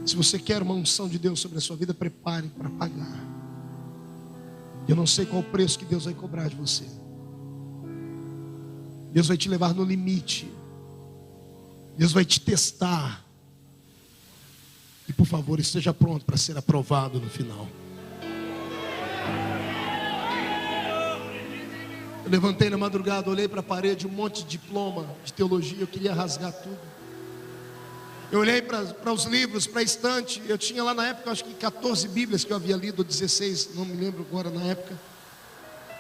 Speaker 3: Se você quer uma unção de Deus sobre a sua vida, prepare para pagar. Eu não sei qual o preço que Deus vai cobrar de você. Deus vai te levar no limite. Deus vai te testar. E por favor, esteja pronto para ser aprovado no final. Eu levantei na madrugada, olhei para a parede, um monte de diploma de teologia, eu queria rasgar tudo. Eu olhei para os livros, para a estante. Eu tinha lá na época, acho que 14 Bíblias que eu havia lido, 16, não me lembro agora na época.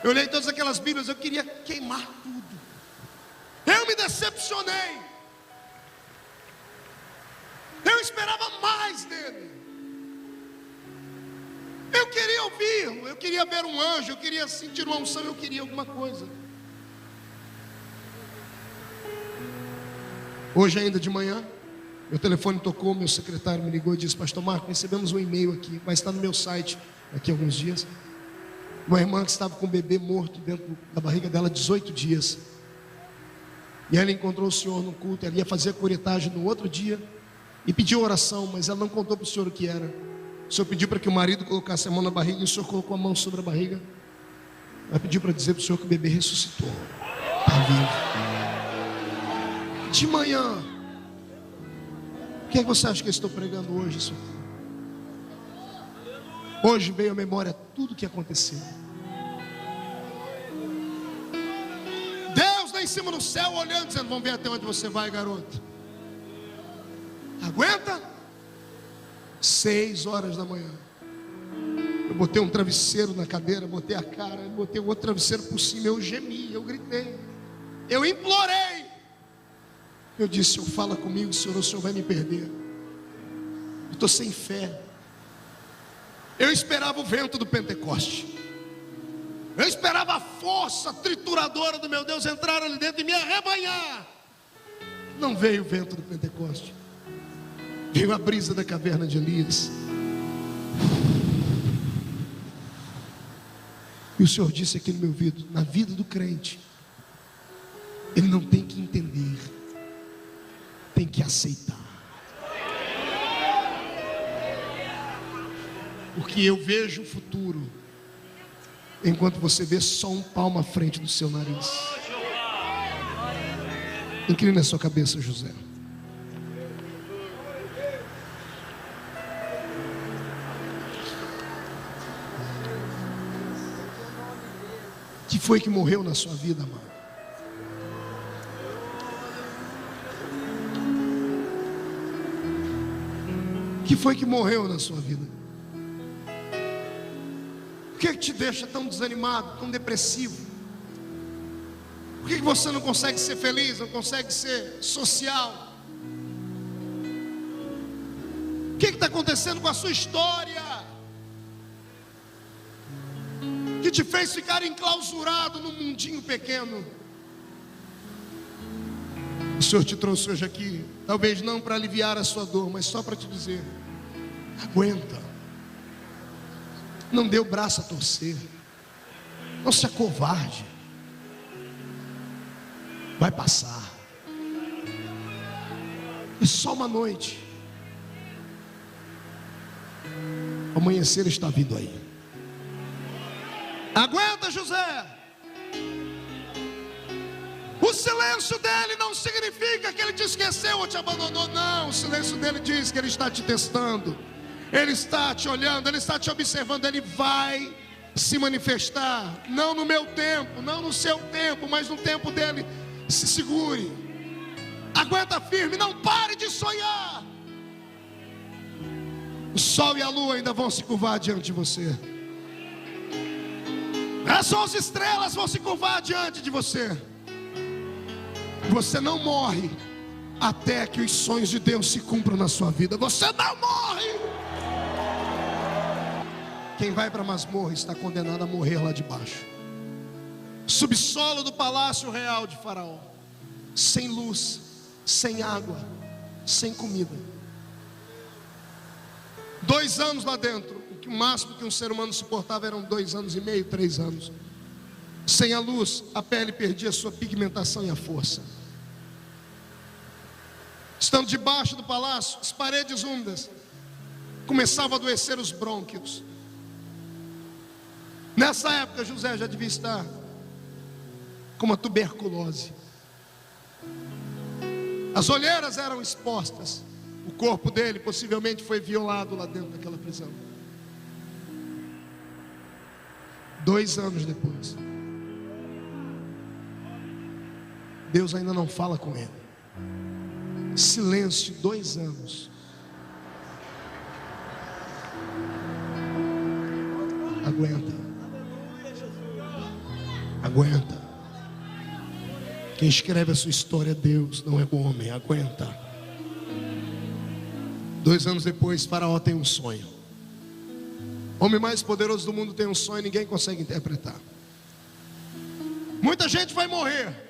Speaker 3: Eu olhei todas aquelas Bíblias, eu queria queimar tudo. Eu me decepcionei. Eu esperava mais dele. Eu queria ouvir, eu queria ver um anjo, eu queria sentir uma unção, eu queria alguma coisa. Hoje ainda de manhã, meu telefone tocou, meu secretário me ligou e disse: Pastor Marco, recebemos um e-mail aqui, vai estar no meu site daqui a alguns dias. Uma irmã que estava com um bebê morto dentro da barriga dela 18 dias. E ela encontrou o senhor no culto, ela ia fazer a curetagem no outro dia e pediu oração, mas ela não contou para o senhor o que era. O senhor pediu para que o marido colocasse a mão na barriga, e o senhor colocou a mão sobre a barriga. Ela pediu para dizer para o senhor que o bebê ressuscitou, está vivo. De manhã, o que é que você acha que eu estou pregando hoje, senhor? Hoje veio à memória tudo o que aconteceu. Deus lá em cima no céu olhando, dizendo: vamos ver até onde você vai, garoto. Aguenta? 6 horas da manhã. Eu botei um travesseiro na cadeira, botei a cara, botei o outro travesseiro por cima. Eu gemi, eu gritei, eu implorei. Eu disse: Senhor, fala comigo, Senhor, o Senhor vai me perder. Eu estou sem fé. Eu esperava o vento do Pentecoste. Eu esperava a força trituradora do meu Deus entrar ali dentro e me arrebanhar. Não veio o vento do Pentecoste. Veio a brisa da caverna de Elias. E o Senhor disse aqui no meu ouvido: na vida do crente, ele não tem que entender, tem que aceitar. Porque eu vejo o futuro, enquanto você vê só um palmo à frente do seu nariz. Inclina a sua cabeça, José. O que foi que morreu na sua vida, amado? O que foi que morreu na sua vida? O que é que te deixa tão desanimado, tão depressivo? Por que você não consegue ser feliz, não consegue ser social? O que está acontecendo com a sua história? Que te fez ficar enclausurado num mundinho pequeno? O Senhor te trouxe hoje aqui, talvez não para aliviar a sua dor, mas só para te dizer: aguenta. Não dê o braço a torcer. Não se acovarde. Vai passar. É só uma noite. O amanhecer está vindo aí. Aguenta, José. O silêncio dele não significa que ele te esqueceu ou te abandonou. Não, o silêncio dele diz que ele está te testando. Ele está te olhando, ele está te observando. Ele vai se manifestar, não no meu tempo, não no seu tempo, mas no tempo dele. Se segure, aguenta firme, não pare de sonhar. O sol e a lua ainda vão se curvar diante de você. As 11 estrelas vão se curvar diante de você. Você não morre até que os sonhos de Deus se cumpram na sua vida. Você não morre. Quem vai para a masmorra está condenado a morrer lá de baixo. Subsolo do palácio real de Faraó. Sem luz, sem água, sem comida. 2 anos lá dentro. O máximo que um ser humano suportava eram 2 anos e meio, 3 anos. Sem a luz, a pele perdia a sua pigmentação e a força. Estando debaixo do palácio, as paredes úmidas começavam a adoecer os brônquios. Nessa época, José já devia estar com uma tuberculose. As olheiras eram expostas. O corpo dele possivelmente foi violado lá dentro daquela prisão. 2 anos depois, Deus ainda não fala com ele. Silêncio, 2 anos. Aguenta. Aguenta. Quem escreve a sua história é Deus, não é o homem. Aguenta. 2 anos depois, Faraó tem um sonho. O homem mais poderoso do mundo tem um sonho e ninguém consegue interpretar. Muita gente vai morrer.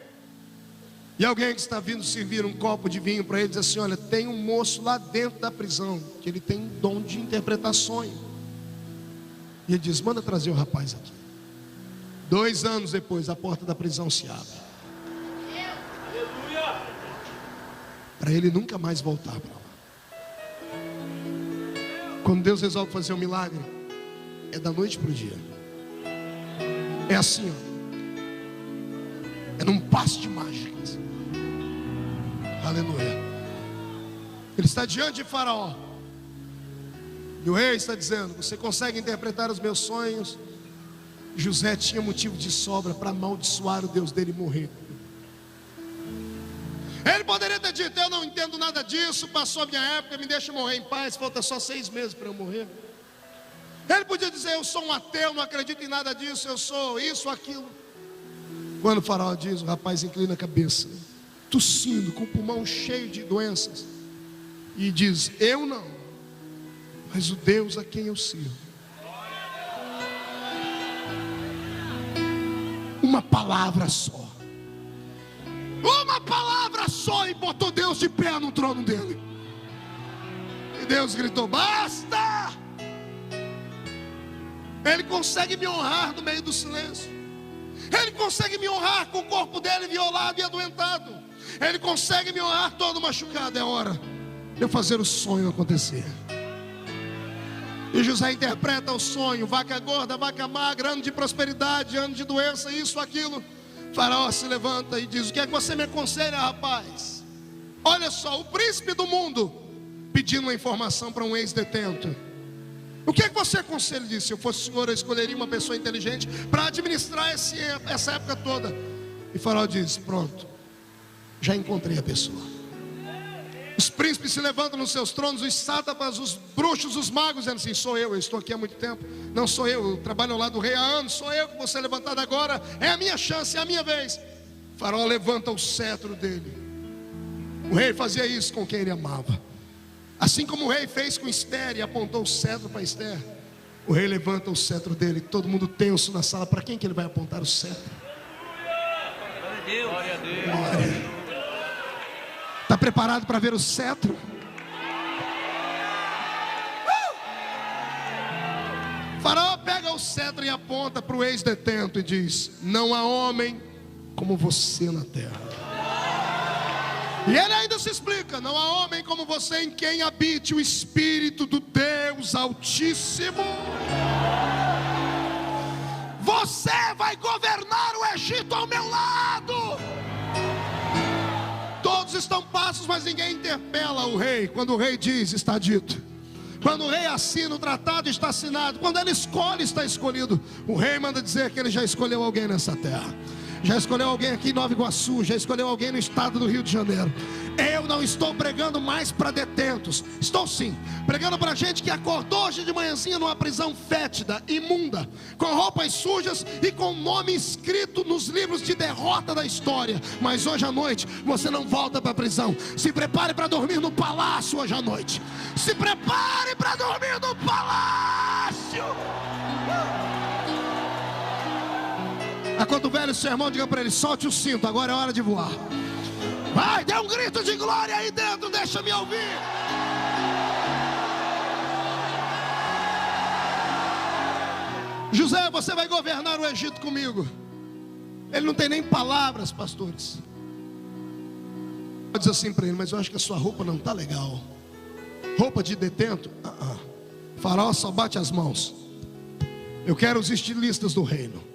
Speaker 3: E alguém que está vindo servir um copo de vinho para ele diz assim: olha, tem um moço lá dentro da prisão que ele tem dom de interpretar sonho. E ele diz: manda trazer o rapaz aqui. 2 anos depois, a porta da prisão se abre. Para ele nunca mais voltar para lá. Quando Deus resolve fazer um milagre, é da noite para o dia. É assim, ó. É num passe de mágicas. Aleluia. Ele está diante de Faraó. E o rei está dizendo: você consegue interpretar os meus sonhos? José tinha motivo de sobra para amaldiçoar o Deus dele e morrer. Ele poderia ter dito: eu não entendo nada disso, passou a minha época, me deixa morrer em paz, falta só 6 meses para eu morrer. Ele podia dizer: eu sou um ateu, não acredito em nada disso, eu sou isso, aquilo. Quando o faraó diz, o rapaz inclina a cabeça, tossindo, com o pulmão cheio de doenças, e diz: eu não, mas o Deus a quem eu sirvo. Uma palavra só. Uma palavra só, e botou Deus de pé no trono dele. E Deus gritou: basta! Ele consegue me honrar no meio do silêncio. Ele consegue me honrar com o corpo dele violado e adoentado. Ele consegue me honrar todo machucado. É hora de eu fazer o sonho acontecer. E José interpreta o sonho: vaca gorda, vaca magra, ano de prosperidade, ano de doença, isso, aquilo. Faraó se levanta e diz: o que é que você me aconselha, rapaz? Olha só, o príncipe do mundo pedindo uma informação para um ex-detento. O que é que você aconselha? Ele disse: se eu fosse o senhor, eu escolheria uma pessoa inteligente para administrar essa época toda. E Faraó diz: pronto, já encontrei a pessoa. Os príncipes se levantam nos seus tronos, os sátrapas, os bruxos, os magos, dizendo assim: sou eu estou aqui há muito tempo. Não sou eu trabalho ao lado do rei há anos. Sou eu que vou ser levantado agora. É a minha chance, é a minha vez. Faraó levanta o cetro dele. O rei fazia isso com quem ele amava. Assim como o rei fez com Esther e apontou o cetro para Esther, o rei levanta o cetro dele. Todo mundo tenso na sala. Para quem que ele vai apontar o cetro?
Speaker 4: Glória a Deus. Glória a Deus.
Speaker 3: Glória. Está preparado para ver o cetro? Faraó pega o cetro e aponta para o ex-detento e diz: não há homem como você na terra. E ele ainda se explica: não há homem como você em quem habite o Espírito do Deus Altíssimo. Você vai governar o Egito ao meu lado. Todos estão passos, mas ninguém interpela o rei. Quando o rei diz, está dito. Quando o rei assina o tratado, está assinado. Quando ele escolhe, está escolhido. O rei manda dizer que ele já escolheu alguém nessa terra. Já escolheu alguém aqui em Nova Iguaçu. Já escolheu alguém no estado do Rio de Janeiro. Eu não estou pregando mais para detentos. Estou sim, pregando para gente que acordou hoje de manhãzinha numa prisão fétida, imunda, com roupas sujas e com nome escrito nos livros de derrota da história. Mas hoje à noite você não volta para a prisão. Se prepare para dormir no palácio hoje à noite. Se prepare para dormir no palácio. Enquanto o velho sermão, diga para ele: solte o cinto, agora é hora de voar. Vai, dê um grito de glória aí dentro, deixa-me ouvir. José, você vai governar o Egito comigo. Ele não tem nem palavras, pastores. Diz assim para ele: mas eu acho que a sua roupa não está legal. Roupa de detento? Faraó só bate as mãos. Eu quero os estilistas do reino.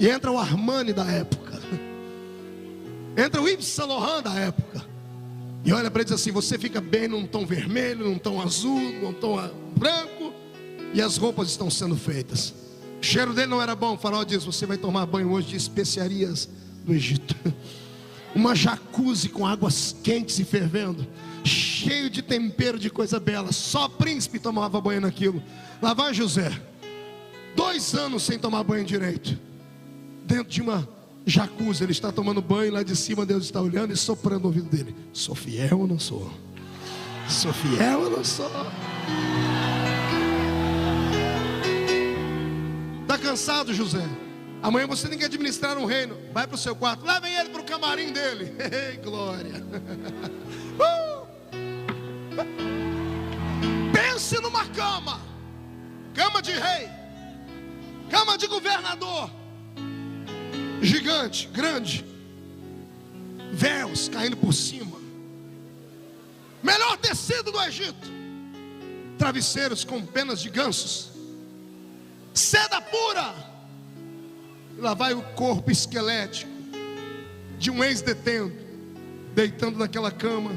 Speaker 3: E entra o Armani da época, entra o Yves Saint Laurent da época, e olha para ele e diz assim: você fica bem num tom vermelho, num tom azul, num tom branco, e as roupas estão sendo feitas. O cheiro dele não era bom. O faraó diz: você vai tomar banho hoje de especiarias do Egito. Uma jacuzzi com águas quentes e fervendo, cheio de tempero de coisa bela. Só príncipe tomava banho naquilo. Lá vai José, 2 anos sem tomar banho direito, dentro de uma jacuzzi. Ele está tomando banho, lá de cima Deus está olhando e soprando no ouvido dele: sou fiel ou não sou? Sou fiel ou não sou? Está cansado, José? Amanhã você tem que administrar um reino. Vai para o seu quarto, levem ele para o camarim dele. Ei, glória. Pense numa cama. Cama de rei, cama de governador, gigante, grande, véus caindo por cima, melhor tecido do Egito, travesseiros com penas de gansos, seda pura. E lá vai o corpo esquelético de um ex-detento, deitando naquela cama,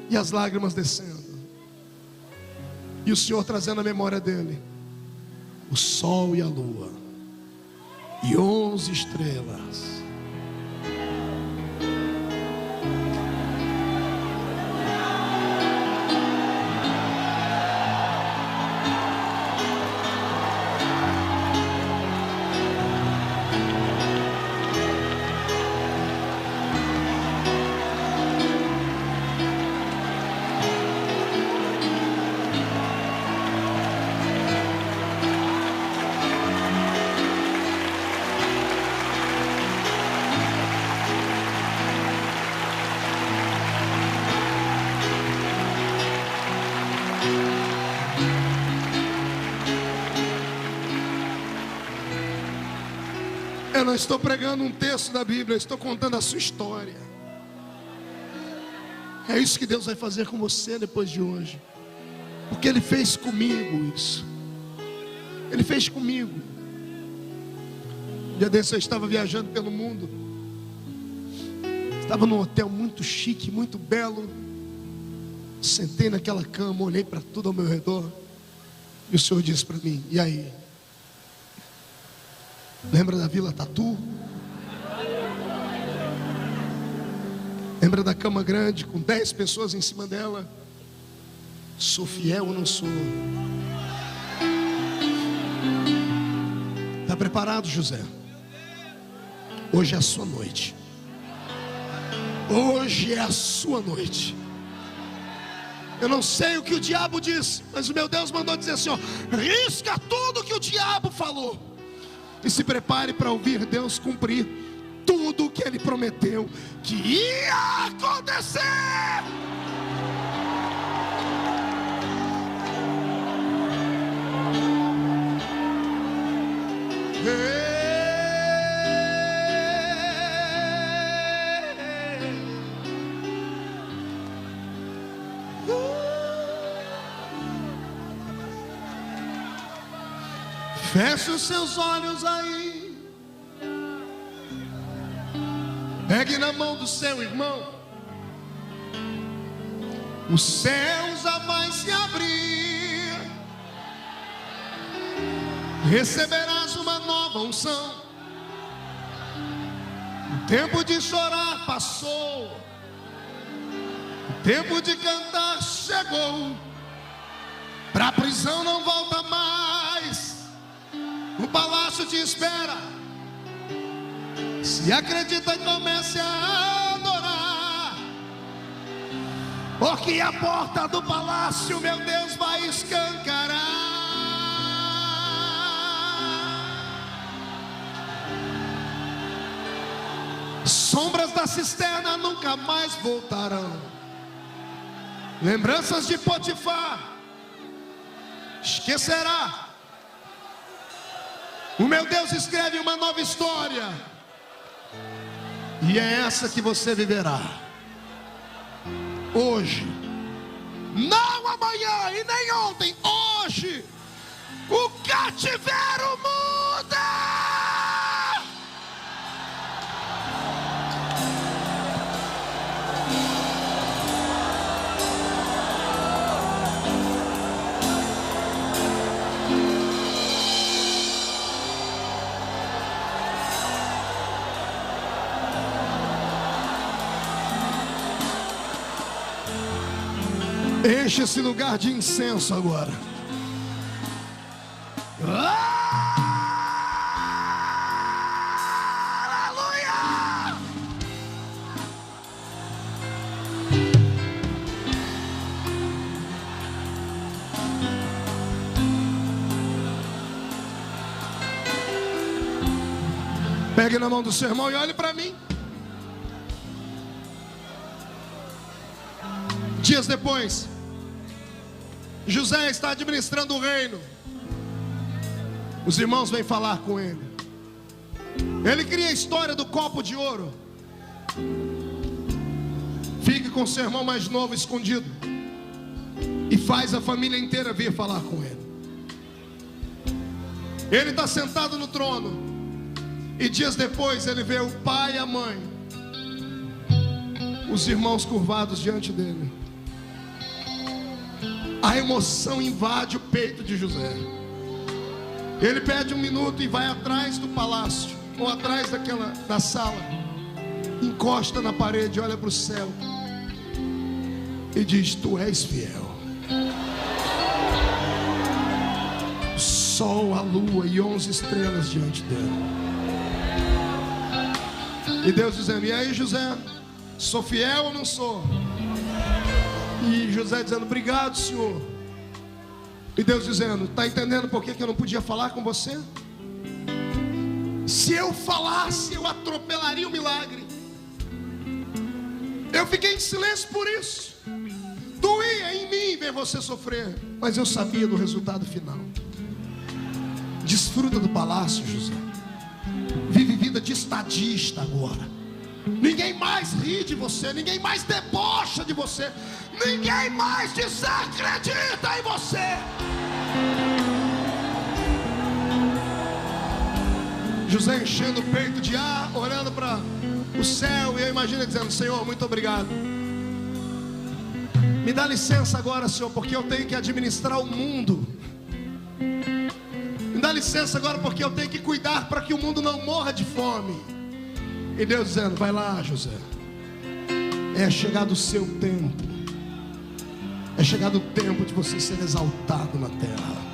Speaker 3: e as lágrimas descendo. E o Senhor trazendo a memória dele o sol e a lua e 11 estrelas. Eu não estou pregando um texto da Bíblia, eu estou contando a sua história. É isso que Deus vai fazer com você depois de hoje. Porque Ele fez comigo isso. Ele fez comigo. Um dia desse eu estava viajando pelo mundo. Estava num hotel muito chique, muito belo. Sentei naquela cama, olhei para tudo ao meu redor. E o Senhor disse para mim: e aí? Lembra da Vila Tatu? Lembra da cama grande com 10 pessoas em cima dela? Sou fiel ou não sou? Está preparado, José? Hoje é a sua noite. Hoje é a sua noite. Eu não sei o que o diabo disse, mas o meu Deus mandou dizer assim: ó, risca tudo que o diabo falou e se prepare para ouvir Deus cumprir tudo o que Ele prometeu que ia acontecer. Feche os seus olhos aí. Pegue na mão do seu irmão. O céu já vai se abrir. Receberás uma nova unção. O tempo de chorar passou. O tempo de cantar chegou. Pra prisão não volta mais. O palácio te espera. Se acredita, comece a adorar. Porque a porta do palácio, meu Deus, vai escancarar. Sombras da cisterna nunca mais voltarão. Lembranças de Potifar esquecerá. O meu Deus escreve uma nova história. E é essa que você viverá hoje. Não amanhã e nem ontem. Hoje o cativeiro muda. Enche esse lugar de incenso agora. Aleluia! Pegue na mão do seu irmão e olhe para mim. Dias depois, José está administrando o reino. Os irmãos vêm falar com ele. Ele cria a história do copo de ouro. Fique com seu irmão mais novo escondido e faz a família inteira vir falar com ele. Ele está sentado no trono. E dias depois ele vê o pai e a mãe, os irmãos curvados diante dele. A emoção invade o peito de José. Ele pede um minuto e vai atrás do palácio, ou atrás da sala, encosta na parede, olha para o céu e diz: tu és fiel. Sol, a lua e 11 estrelas diante dele. E Deus dizendo: e aí, José, sou fiel ou não sou? E José dizendo: obrigado, Senhor. E Deus dizendo: está entendendo por que eu não podia falar com você? Se eu falasse, eu atropelaria o milagre. Eu fiquei em silêncio por isso. Doía em mim ver você sofrer, mas eu sabia do resultado final. Desfruta do palácio, José. Vive vida de estadista agora. Ninguém mais ri de você, ninguém mais debocha de você, ninguém mais desacredita em você. José enchendo o peito de ar, olhando para o céu, e eu imagino dizendo: Senhor, muito obrigado. Me dá licença agora, Senhor, porque eu tenho que administrar o mundo. Me dá licença agora porque eu tenho que cuidar para que o mundo não morra de fome. E Deus dizendo: vai lá, José. É chegado o seu tempo. É chegado o tempo de você ser exaltado na terra.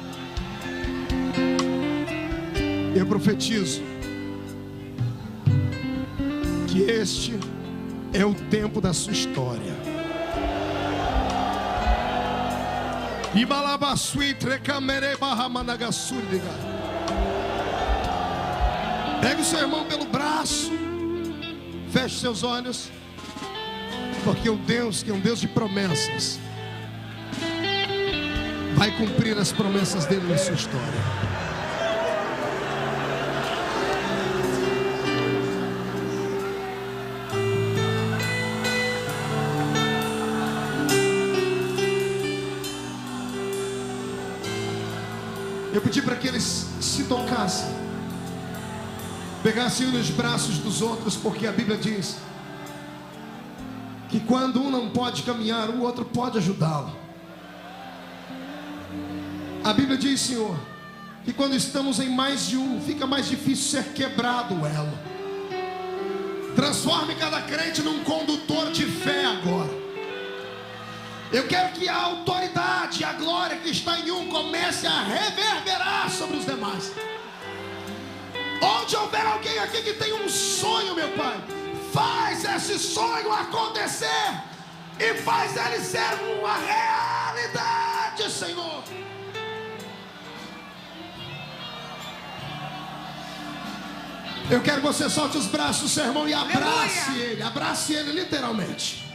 Speaker 3: Eu profetizo que este é o tempo da sua história. Pegue o seu irmão pelo braço, feche seus olhos, porque o Deus que é um Deus de promessas vai cumprir as promessas dele na sua história. Eu pedi para que eles se tocassem, pegassem nos braços dos outros, porque a Bíblia diz que quando um não pode caminhar, o outro pode ajudá-lo. A Bíblia diz, Senhor, que quando estamos em mais de um, fica mais difícil ser quebrado o elo. Transforme cada crente num condutor de fé agora. Eu quero que a autoridade, a glória que está em um comece a reverberar sobre os demais. Onde houver alguém aqui que tem um sonho, meu Pai, faz esse sonho acontecer e faz ele ser uma realidade, Senhor. Eu quero que você solte os braços do seu irmão e abrace ele literalmente.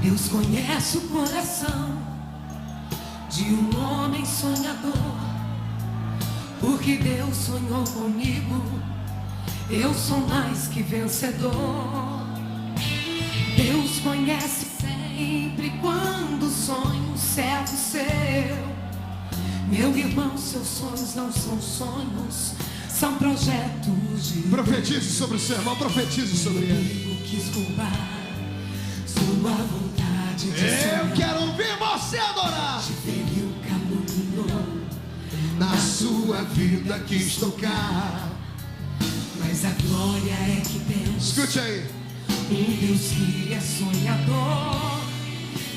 Speaker 2: Deus conhece o coração de um homem sonhador, porque Deus sonhou comigo, eu sou mais que vencedor. Deus conhece sempre quando sonho serve seu. Meu irmão, seus sonhos não são sonhos, são projetos de...
Speaker 3: Profetize sobre o seu irmão, profetize sobre ele.
Speaker 2: Eu quis roubar sua vontade de sonhar.
Speaker 3: Eu quero ouvir você adorar.
Speaker 2: Te feriu, caluniou,
Speaker 3: Na sua vida quis tocar.
Speaker 2: mas a glória é que Deus,
Speaker 3: Escute aí.
Speaker 2: um Deus que é sonhador,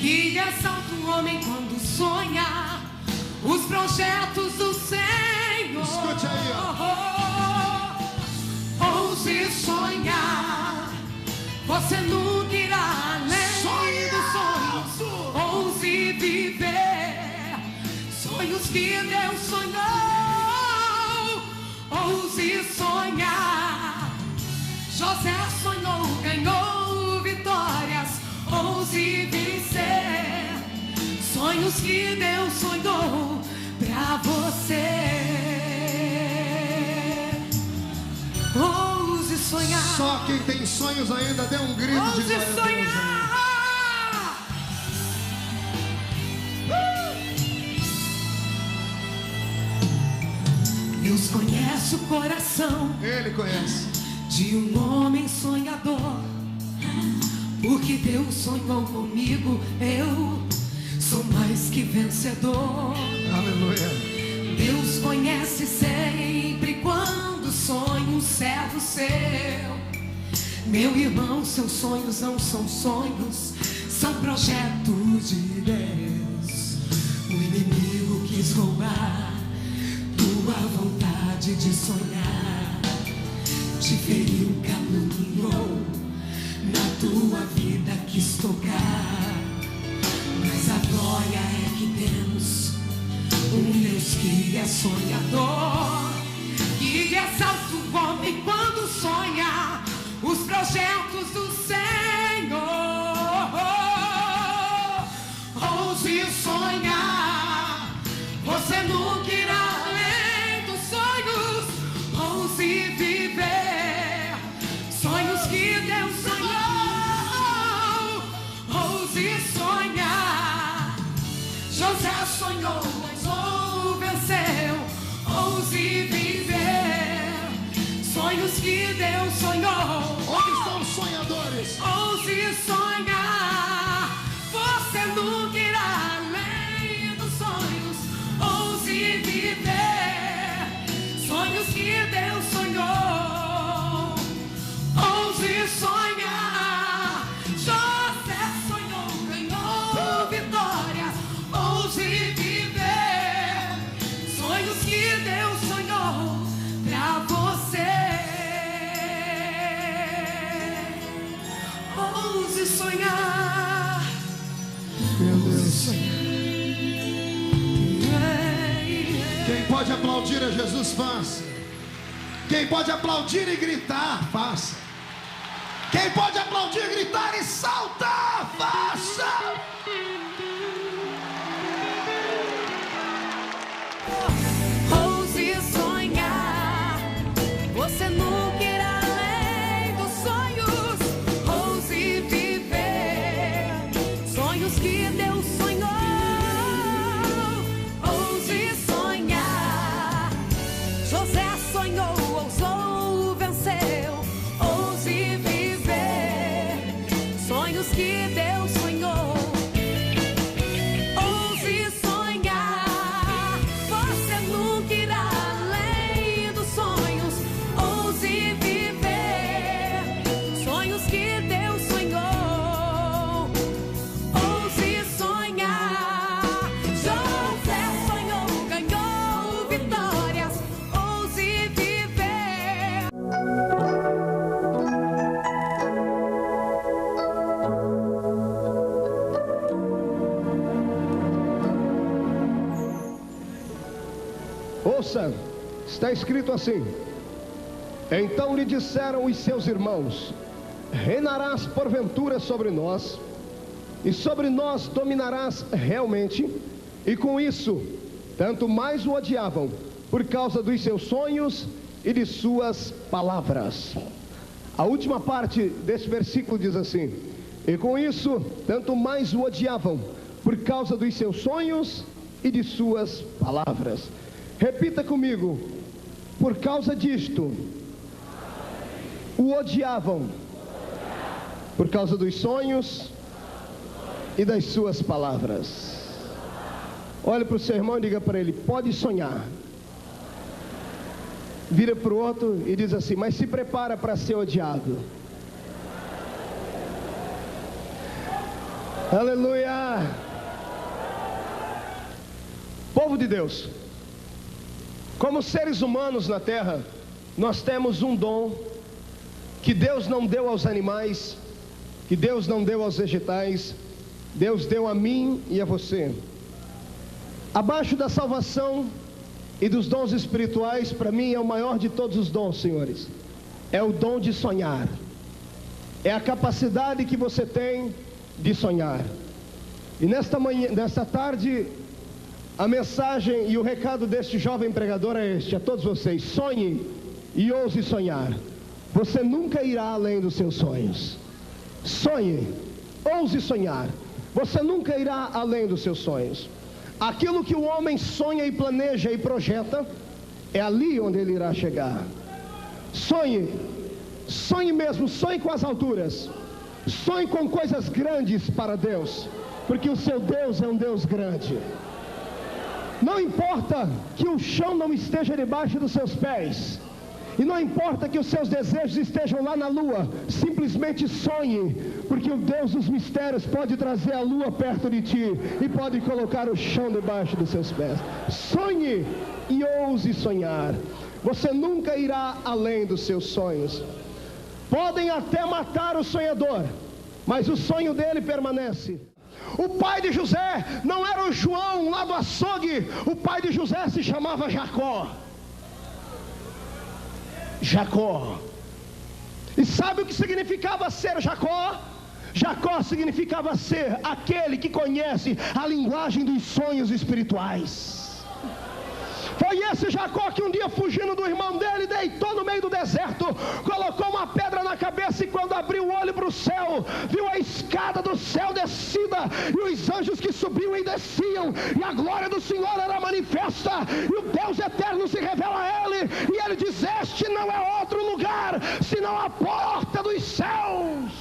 Speaker 2: que exalta o homem quando sonha os projetos do Senhor.
Speaker 3: Escute aí,
Speaker 2: Ouse sonhar, você nunca irá além dos sonhos. Ouse viver sonhos que Deus sonhou. Ouse sonhar. José sonhou, ganhou vitórias. Ouse vencer sonhos que Deus sonhou pra você. Ouse sonhar.
Speaker 3: Só quem tem sonhos ainda dê um grito de
Speaker 2: Ouse
Speaker 3: glória a Deus aí.
Speaker 2: sonhar. Deus conhece o coração,
Speaker 3: Ele conhece,
Speaker 2: de um homem sonhador. Porque Deus sonhou comigo, eu sou mais que vencedor.
Speaker 3: aleluia.
Speaker 2: Deus conhece sempre quando sonha um servo seu. Meu irmão, seus sonhos não são sonhos, são projetos de Deus. O inimigo quis roubar tua vontade de sonhar, te feriu, caluniou, na tua vida quis tocar. Mas a glória é que temos um Deus que é sonhador, que exalta o homem quando sonha os projetos do Senhor. Ouse sonhar, você nunca irá além dos sonhos. Ouse viver sonhos que Deus sonhou. Ouse sonhar, José sonhou, mas venceu. Ouse viver sonhos que Deus sonhou.
Speaker 3: Onde estão os sonhadores?
Speaker 2: Ouse sonhar, você nunca irá além dos sonhos. Ouse viver sonhos que Deus sonhou. Ouse sonhar, José sonhou, ganhou vitória. Ouse viver sonhos que Deus sonhou pra você. Ouse sonhar,
Speaker 3: Meu Deus.
Speaker 2: sonhar.
Speaker 3: Quem pode aplaudir a Jesus, faça. Quem pode aplaudir e gritar, faça. Quem pode aplaudir, gritar e saltar, faça.
Speaker 2: Ouse sonhar, você nunca irá além dos sonhos. Ouse viver sonhos que Deus sonhou. Ouse sonhar, José sonhou, ousou, venceu. Ouse viver sonhos que Deus sonhou. Ouse sonhar, você nunca irá além dos sonhos. Ouse viver sonhos que Deus sonhou. Ouse sonhar, José sonhou, ganhou vitórias. Ouse viver.
Speaker 5: Ouça, está escrito assim: então lhe disseram os seus irmãos: reinarás porventura sobre nós, e sobre nós dominarás realmente. E com isso, tanto mais o odiavam, por causa dos seus sonhos e de suas palavras. A última parte desse versículo diz assim: e com isso, tanto mais o odiavam, por causa dos seus sonhos e de suas palavras. Repita comigo: por causa disto, o odiavam, por causa dos sonhos e das suas palavras. Olhe para o seu irmão e diga para ele: pode sonhar. Vira para o outro e diz assim: mas se prepara para ser odiado. Aleluia! Povo de Deus, como seres humanos na terra, nós temos um dom que Deus não deu aos animais, que Deus não deu aos vegetais, Deus deu a mim e a você. Abaixo da salvação e dos dons espirituais, para mim é o maior de todos os dons, senhores. É o dom de sonhar. É a capacidade que você tem de sonhar. E nesta tarde, a mensagem e o recado deste jovem pregador é este: a todos vocês: sonhe e ouse sonhar. Você nunca irá além dos seus sonhos. Sonhe, ouse sonhar. Você nunca irá além dos seus sonhos. Aquilo que o homem sonha e planeja e projeta, é ali onde ele irá chegar. Sonhe, sonhe mesmo, sonhe com as alturas, sonhe com coisas grandes para Deus, porque o seu Deus é um Deus grande. Não importa que o chão não esteja debaixo dos seus pés, e não importa que os seus desejos estejam lá na lua, simplesmente sonhe, porque o Deus dos mistérios pode trazer a lua perto de ti e pode colocar o chão debaixo dos seus pés. Sonhe e ouse sonhar. Você nunca irá além dos seus sonhos. Podem até matar o sonhador, mas o sonho dele permanece. O pai de José não era o João lá do açougue, o pai de José se chamava Jacó. Jacó. E sabe o que significava ser Jacó? Jacó significava ser aquele que conhece a linguagem dos sonhos espirituais. Foi esse Jacó que um dia, fugindo do irmão dele, deitou no meio do deserto, colocou uma pedra na cabeça e quando abriu o olho para o céu, viu a escada do céu descida e os anjos que subiam e desciam, e a glória do Senhor era manifesta, e o Deus eterno se revela a ele, e ele diz: este não é outro lugar, senão a porta dos céus.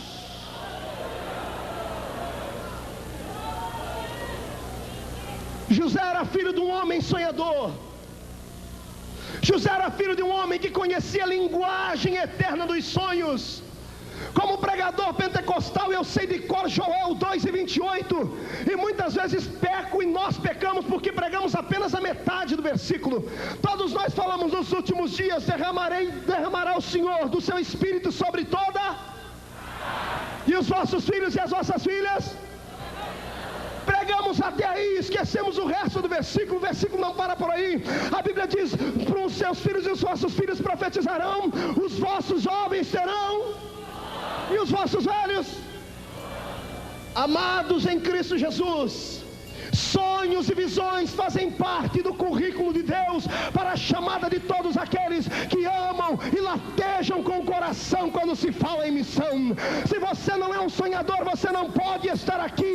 Speaker 5: José era filho de um homem sonhador. José era filho de um homem que conhecia a linguagem eterna dos sonhos. Como pregador pentecostal, eu sei de cor Joel 2:28, e muitas vezes peco e nós pecamos porque pregamos apenas a metade do versículo. Todos nós falamos: nos últimos dias derramará o Senhor do seu Espírito sobre toda, e os vossos filhos e as vossas filhas. Pregamos até aí, esquecemos o resto do versículo. O versículo não para por aí. A Bíblia diz: para os seus filhos e os vossos filhos profetizarão, os vossos jovens terão, e os vossos velhos. Amados em Cristo Jesus, sonhos e visões fazem parte do currículo de Deus para a chamada de todos aqueles que amam e latejam com o coração quando se fala em missão. Se você não é um sonhador, você não pode estar aqui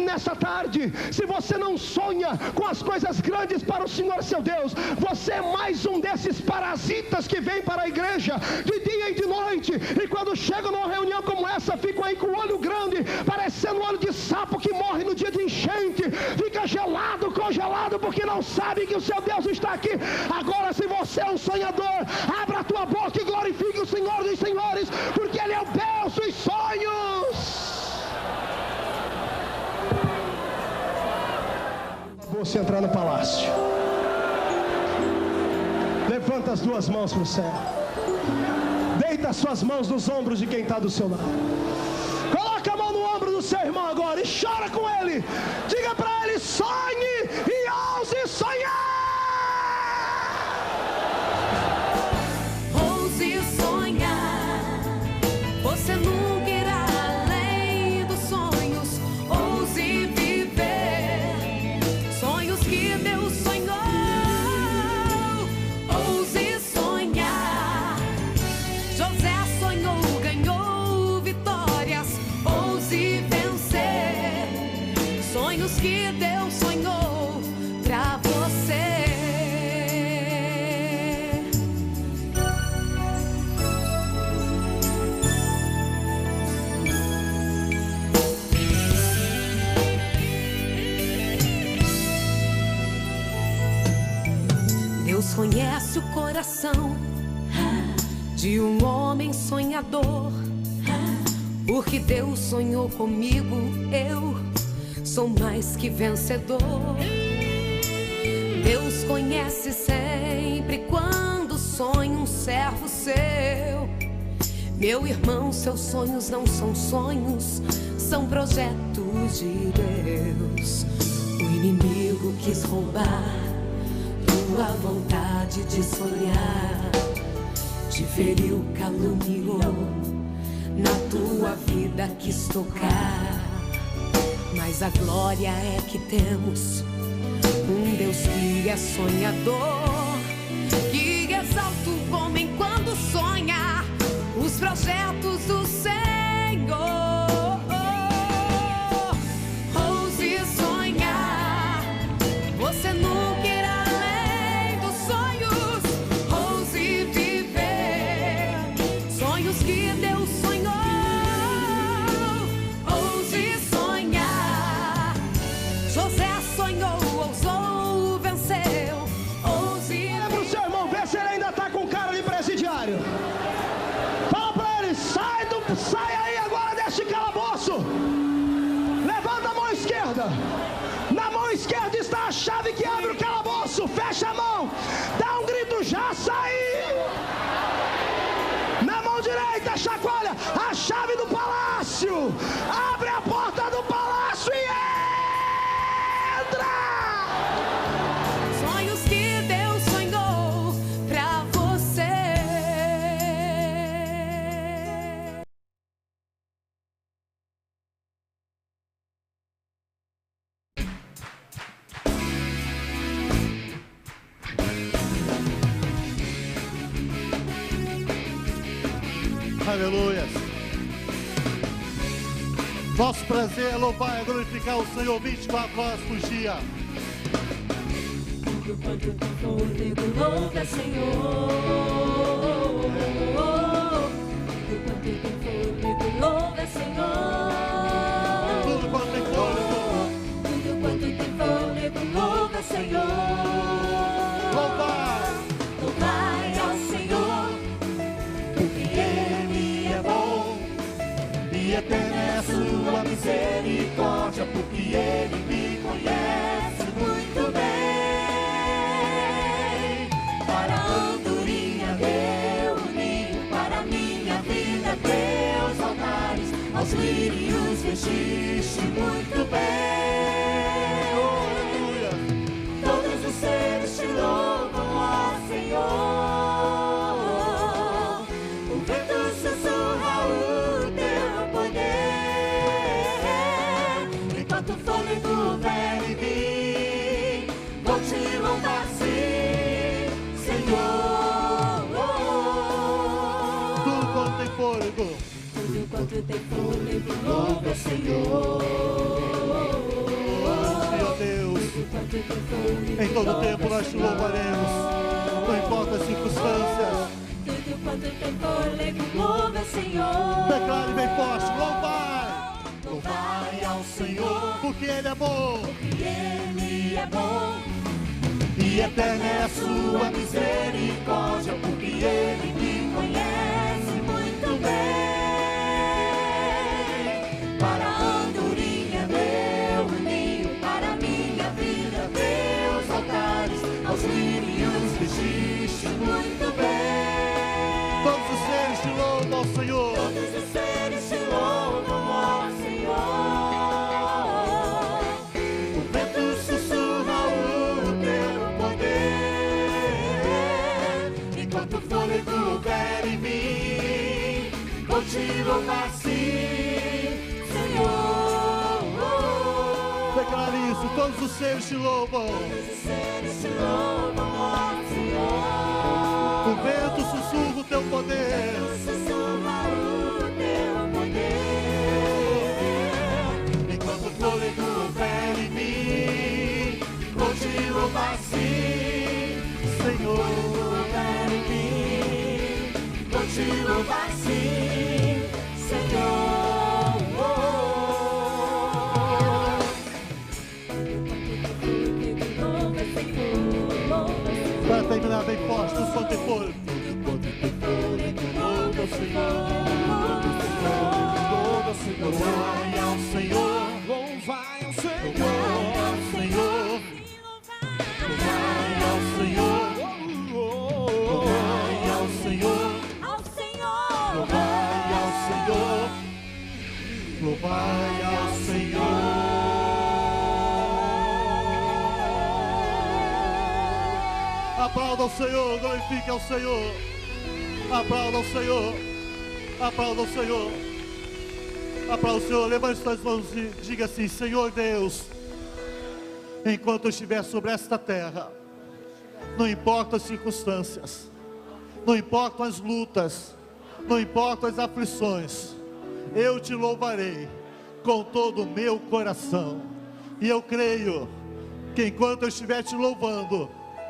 Speaker 5: nessa tarde. Se você não sonha com as coisas grandes para o Senhor seu Deus, você é mais um desses parasitas que vem para a igreja de dia e de noite, e quando chegam numa reunião como essa, ficam aí com o olho grande, parecendo um olho de sapo que morre no dia de enchente, fica gelado, congelado, porque não sabe que o seu Deus está aqui. Agora, se você é um sonhador, abra a tua boca e glorifique o Senhor dos Senhores, porque Ele é o Deus dos sonhos. Você entrar no palácio, levanta as duas mãos para o céu, deita as suas mãos nos ombros de quem está do seu lado, coloca a mão no ombro do seu irmão agora e chora com ele. Diga para ele: sonhe e ouse sonhar.
Speaker 2: Ouse sonhar, você nunca irá além dos sonhos. Ouse viver sonhos que Deus sonhou. Ouse sonhar, José sonhou, ganhou vitórias. Ouse vencer sonhos que Deus sonhou pra você. Deus conhece o coração de um homem sonhador, porque Deus sonhou comigo, eu sou mais que vencedor. Deus conhece sempre quando sonha um servo seu. Meu irmão, seus sonhos não são sonhos, são projetos de Deus. O inimigo quis roubar tua vontade de sonhar, te feriu, caluniou, na tua vida quis tocar. Mas a glória é que temos um Deus que é sonhador, que exalta o homem quando sonha os projetos do Senhor. Ouse sonhar, você nunca irá além dos sonhos.
Speaker 3: chave que abre o calabouço. Fecha a mão, dá um grito, já saí. Na mão direita, chacoalha a chave do palácio. Abre a porta do palácio e entra.
Speaker 2: Sonhos que Deus sonhou pra você.
Speaker 6: Aleluia. Nosso prazer é louvar e glorificar o Senhor 24 horas por dia.
Speaker 7: Tudo quanto tem fôlego, louva, Senhor. Tudo quanto tem fôlego, louva, Senhor.
Speaker 6: Tudo quanto tem fôlego.
Speaker 7: Tudo quanto tem fôlego, louva, Senhor.
Speaker 6: Louvar.
Speaker 7: Louvai ao Senhor, porque Ele é bom.
Speaker 6: E eterna é a sua misericórdia, porque Ele me conhece muito bem.
Speaker 7: Para a andorinha deu o ninho, para a minha vida teus altares, aos lírios vestiste muito bem.
Speaker 6: Aleluia.
Speaker 7: Todos os seres te louvam, ó Senhor. O vento sussurra o teu poder. Enquanto o fôlego vem em mim, vou te louvar sim, Senhor.
Speaker 6: Tudo quanto tem fôlego.
Speaker 7: Tudo quanto tem fôlego, louva, Senhor.
Speaker 6: Meu Deus,
Speaker 7: Tudo quanto tem fôlego,
Speaker 6: em todo
Speaker 7: louva,
Speaker 6: tempo nós te
Speaker 7: Senhor.
Speaker 6: louvaremos, não importa as circunstâncias.
Speaker 7: Tudo quanto tem fôlego, louva, Senhor.
Speaker 6: Declare bem forte, louvai.
Speaker 7: Louvai ao Senhor,
Speaker 6: Porque Ele é bom.
Speaker 7: porque Ele é bom.
Speaker 6: E eterna é a
Speaker 7: Sua misericórdia, porque Ele me conhece muito bem. Para a andorinha deu o ninho, para a minha vida teus altares, aos lírios vestiste muito bem.
Speaker 6: Todos os seres te louvam ao Senhor.
Speaker 7: Todos os seres te louvam, ó Senhor. O vento sussurra o teu poder. Enquanto o fôlego vier em mim, vou te louvar sim, Senhor.
Speaker 6: Declare isso, todos os seres te louvam.
Speaker 7: Todos os seres te louvam, ó Senhor.
Speaker 6: O vento sussurra o teu poder.
Speaker 7: Sussurra o teu poder.
Speaker 6: Enquanto o fôlego vier em mim, vou te louvar sim, Senhor.
Speaker 7: Vier em mim, vou te louvar sim, Senhor.
Speaker 6: Para terminar bem forte, tudo quanto tem fôlego.
Speaker 7: Louva, Senhor.
Speaker 6: Louvai ao Senhor.
Speaker 1: Louvai ao Senhor.
Speaker 6: Louvai ao Senhor. Louvai ao Senhor. Louvai ao Senhor.
Speaker 7: Ao Senhor.
Speaker 6: Louvai ao Senhor. Louvai ao Senhor. Aplauda ao Senhor, glorifique ao Senhor. Aplauda ao Senhor. Aplauda ao Senhor. Aplauda o Senhor. Levante suas mãos e diga assim: Senhor Deus, enquanto eu estiver sobre esta terra, não importa as circunstâncias, não importam as lutas, não importam as aflições, eu te louvarei com todo o meu coração. E eu creio que enquanto eu estiver te louvando,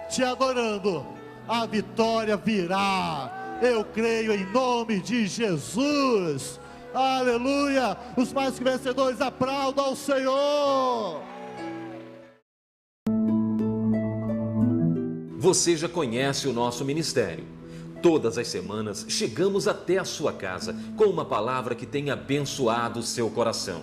Speaker 6: te adorando, a vitória virá. Eu creio em nome de Jesus. Aleluia. Os mais que vencedores aplaudam ao Senhor.
Speaker 8: Você já conhece o nosso ministério. Todas as semanas chegamos até a sua casa com uma palavra que tem abençoado o seu coração.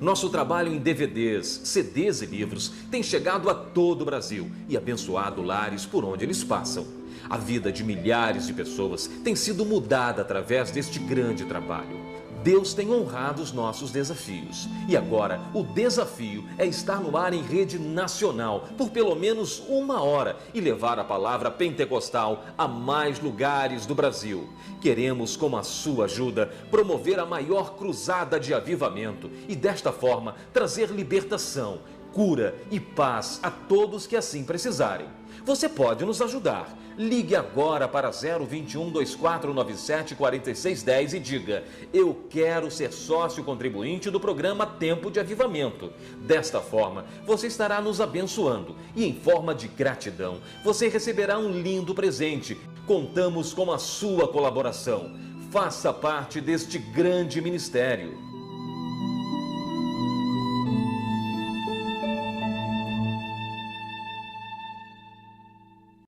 Speaker 8: Nosso trabalho em DVDs, CDs e livros tem chegado a todo o Brasil e abençoado lares por onde eles passam. A vida de milhares de pessoas tem sido mudada através deste grande trabalho. Deus tem honrado os nossos desafios. E agora, o desafio é estar no ar em rede nacional por pelo menos 1 hora e levar a palavra pentecostal a mais lugares do Brasil. Queremos, com a sua ajuda, promover a maior cruzada de avivamento e, desta forma, trazer libertação, cura e paz a todos que assim precisarem. Você pode nos ajudar. Ligue agora para 021 2497 4610 e diga: eu quero ser sócio contribuinte do programa Tempo de Avivamento. Desta forma, você estará nos abençoando e, em forma de gratidão, você receberá um lindo presente. Contamos com a sua colaboração. Faça parte deste grande ministério.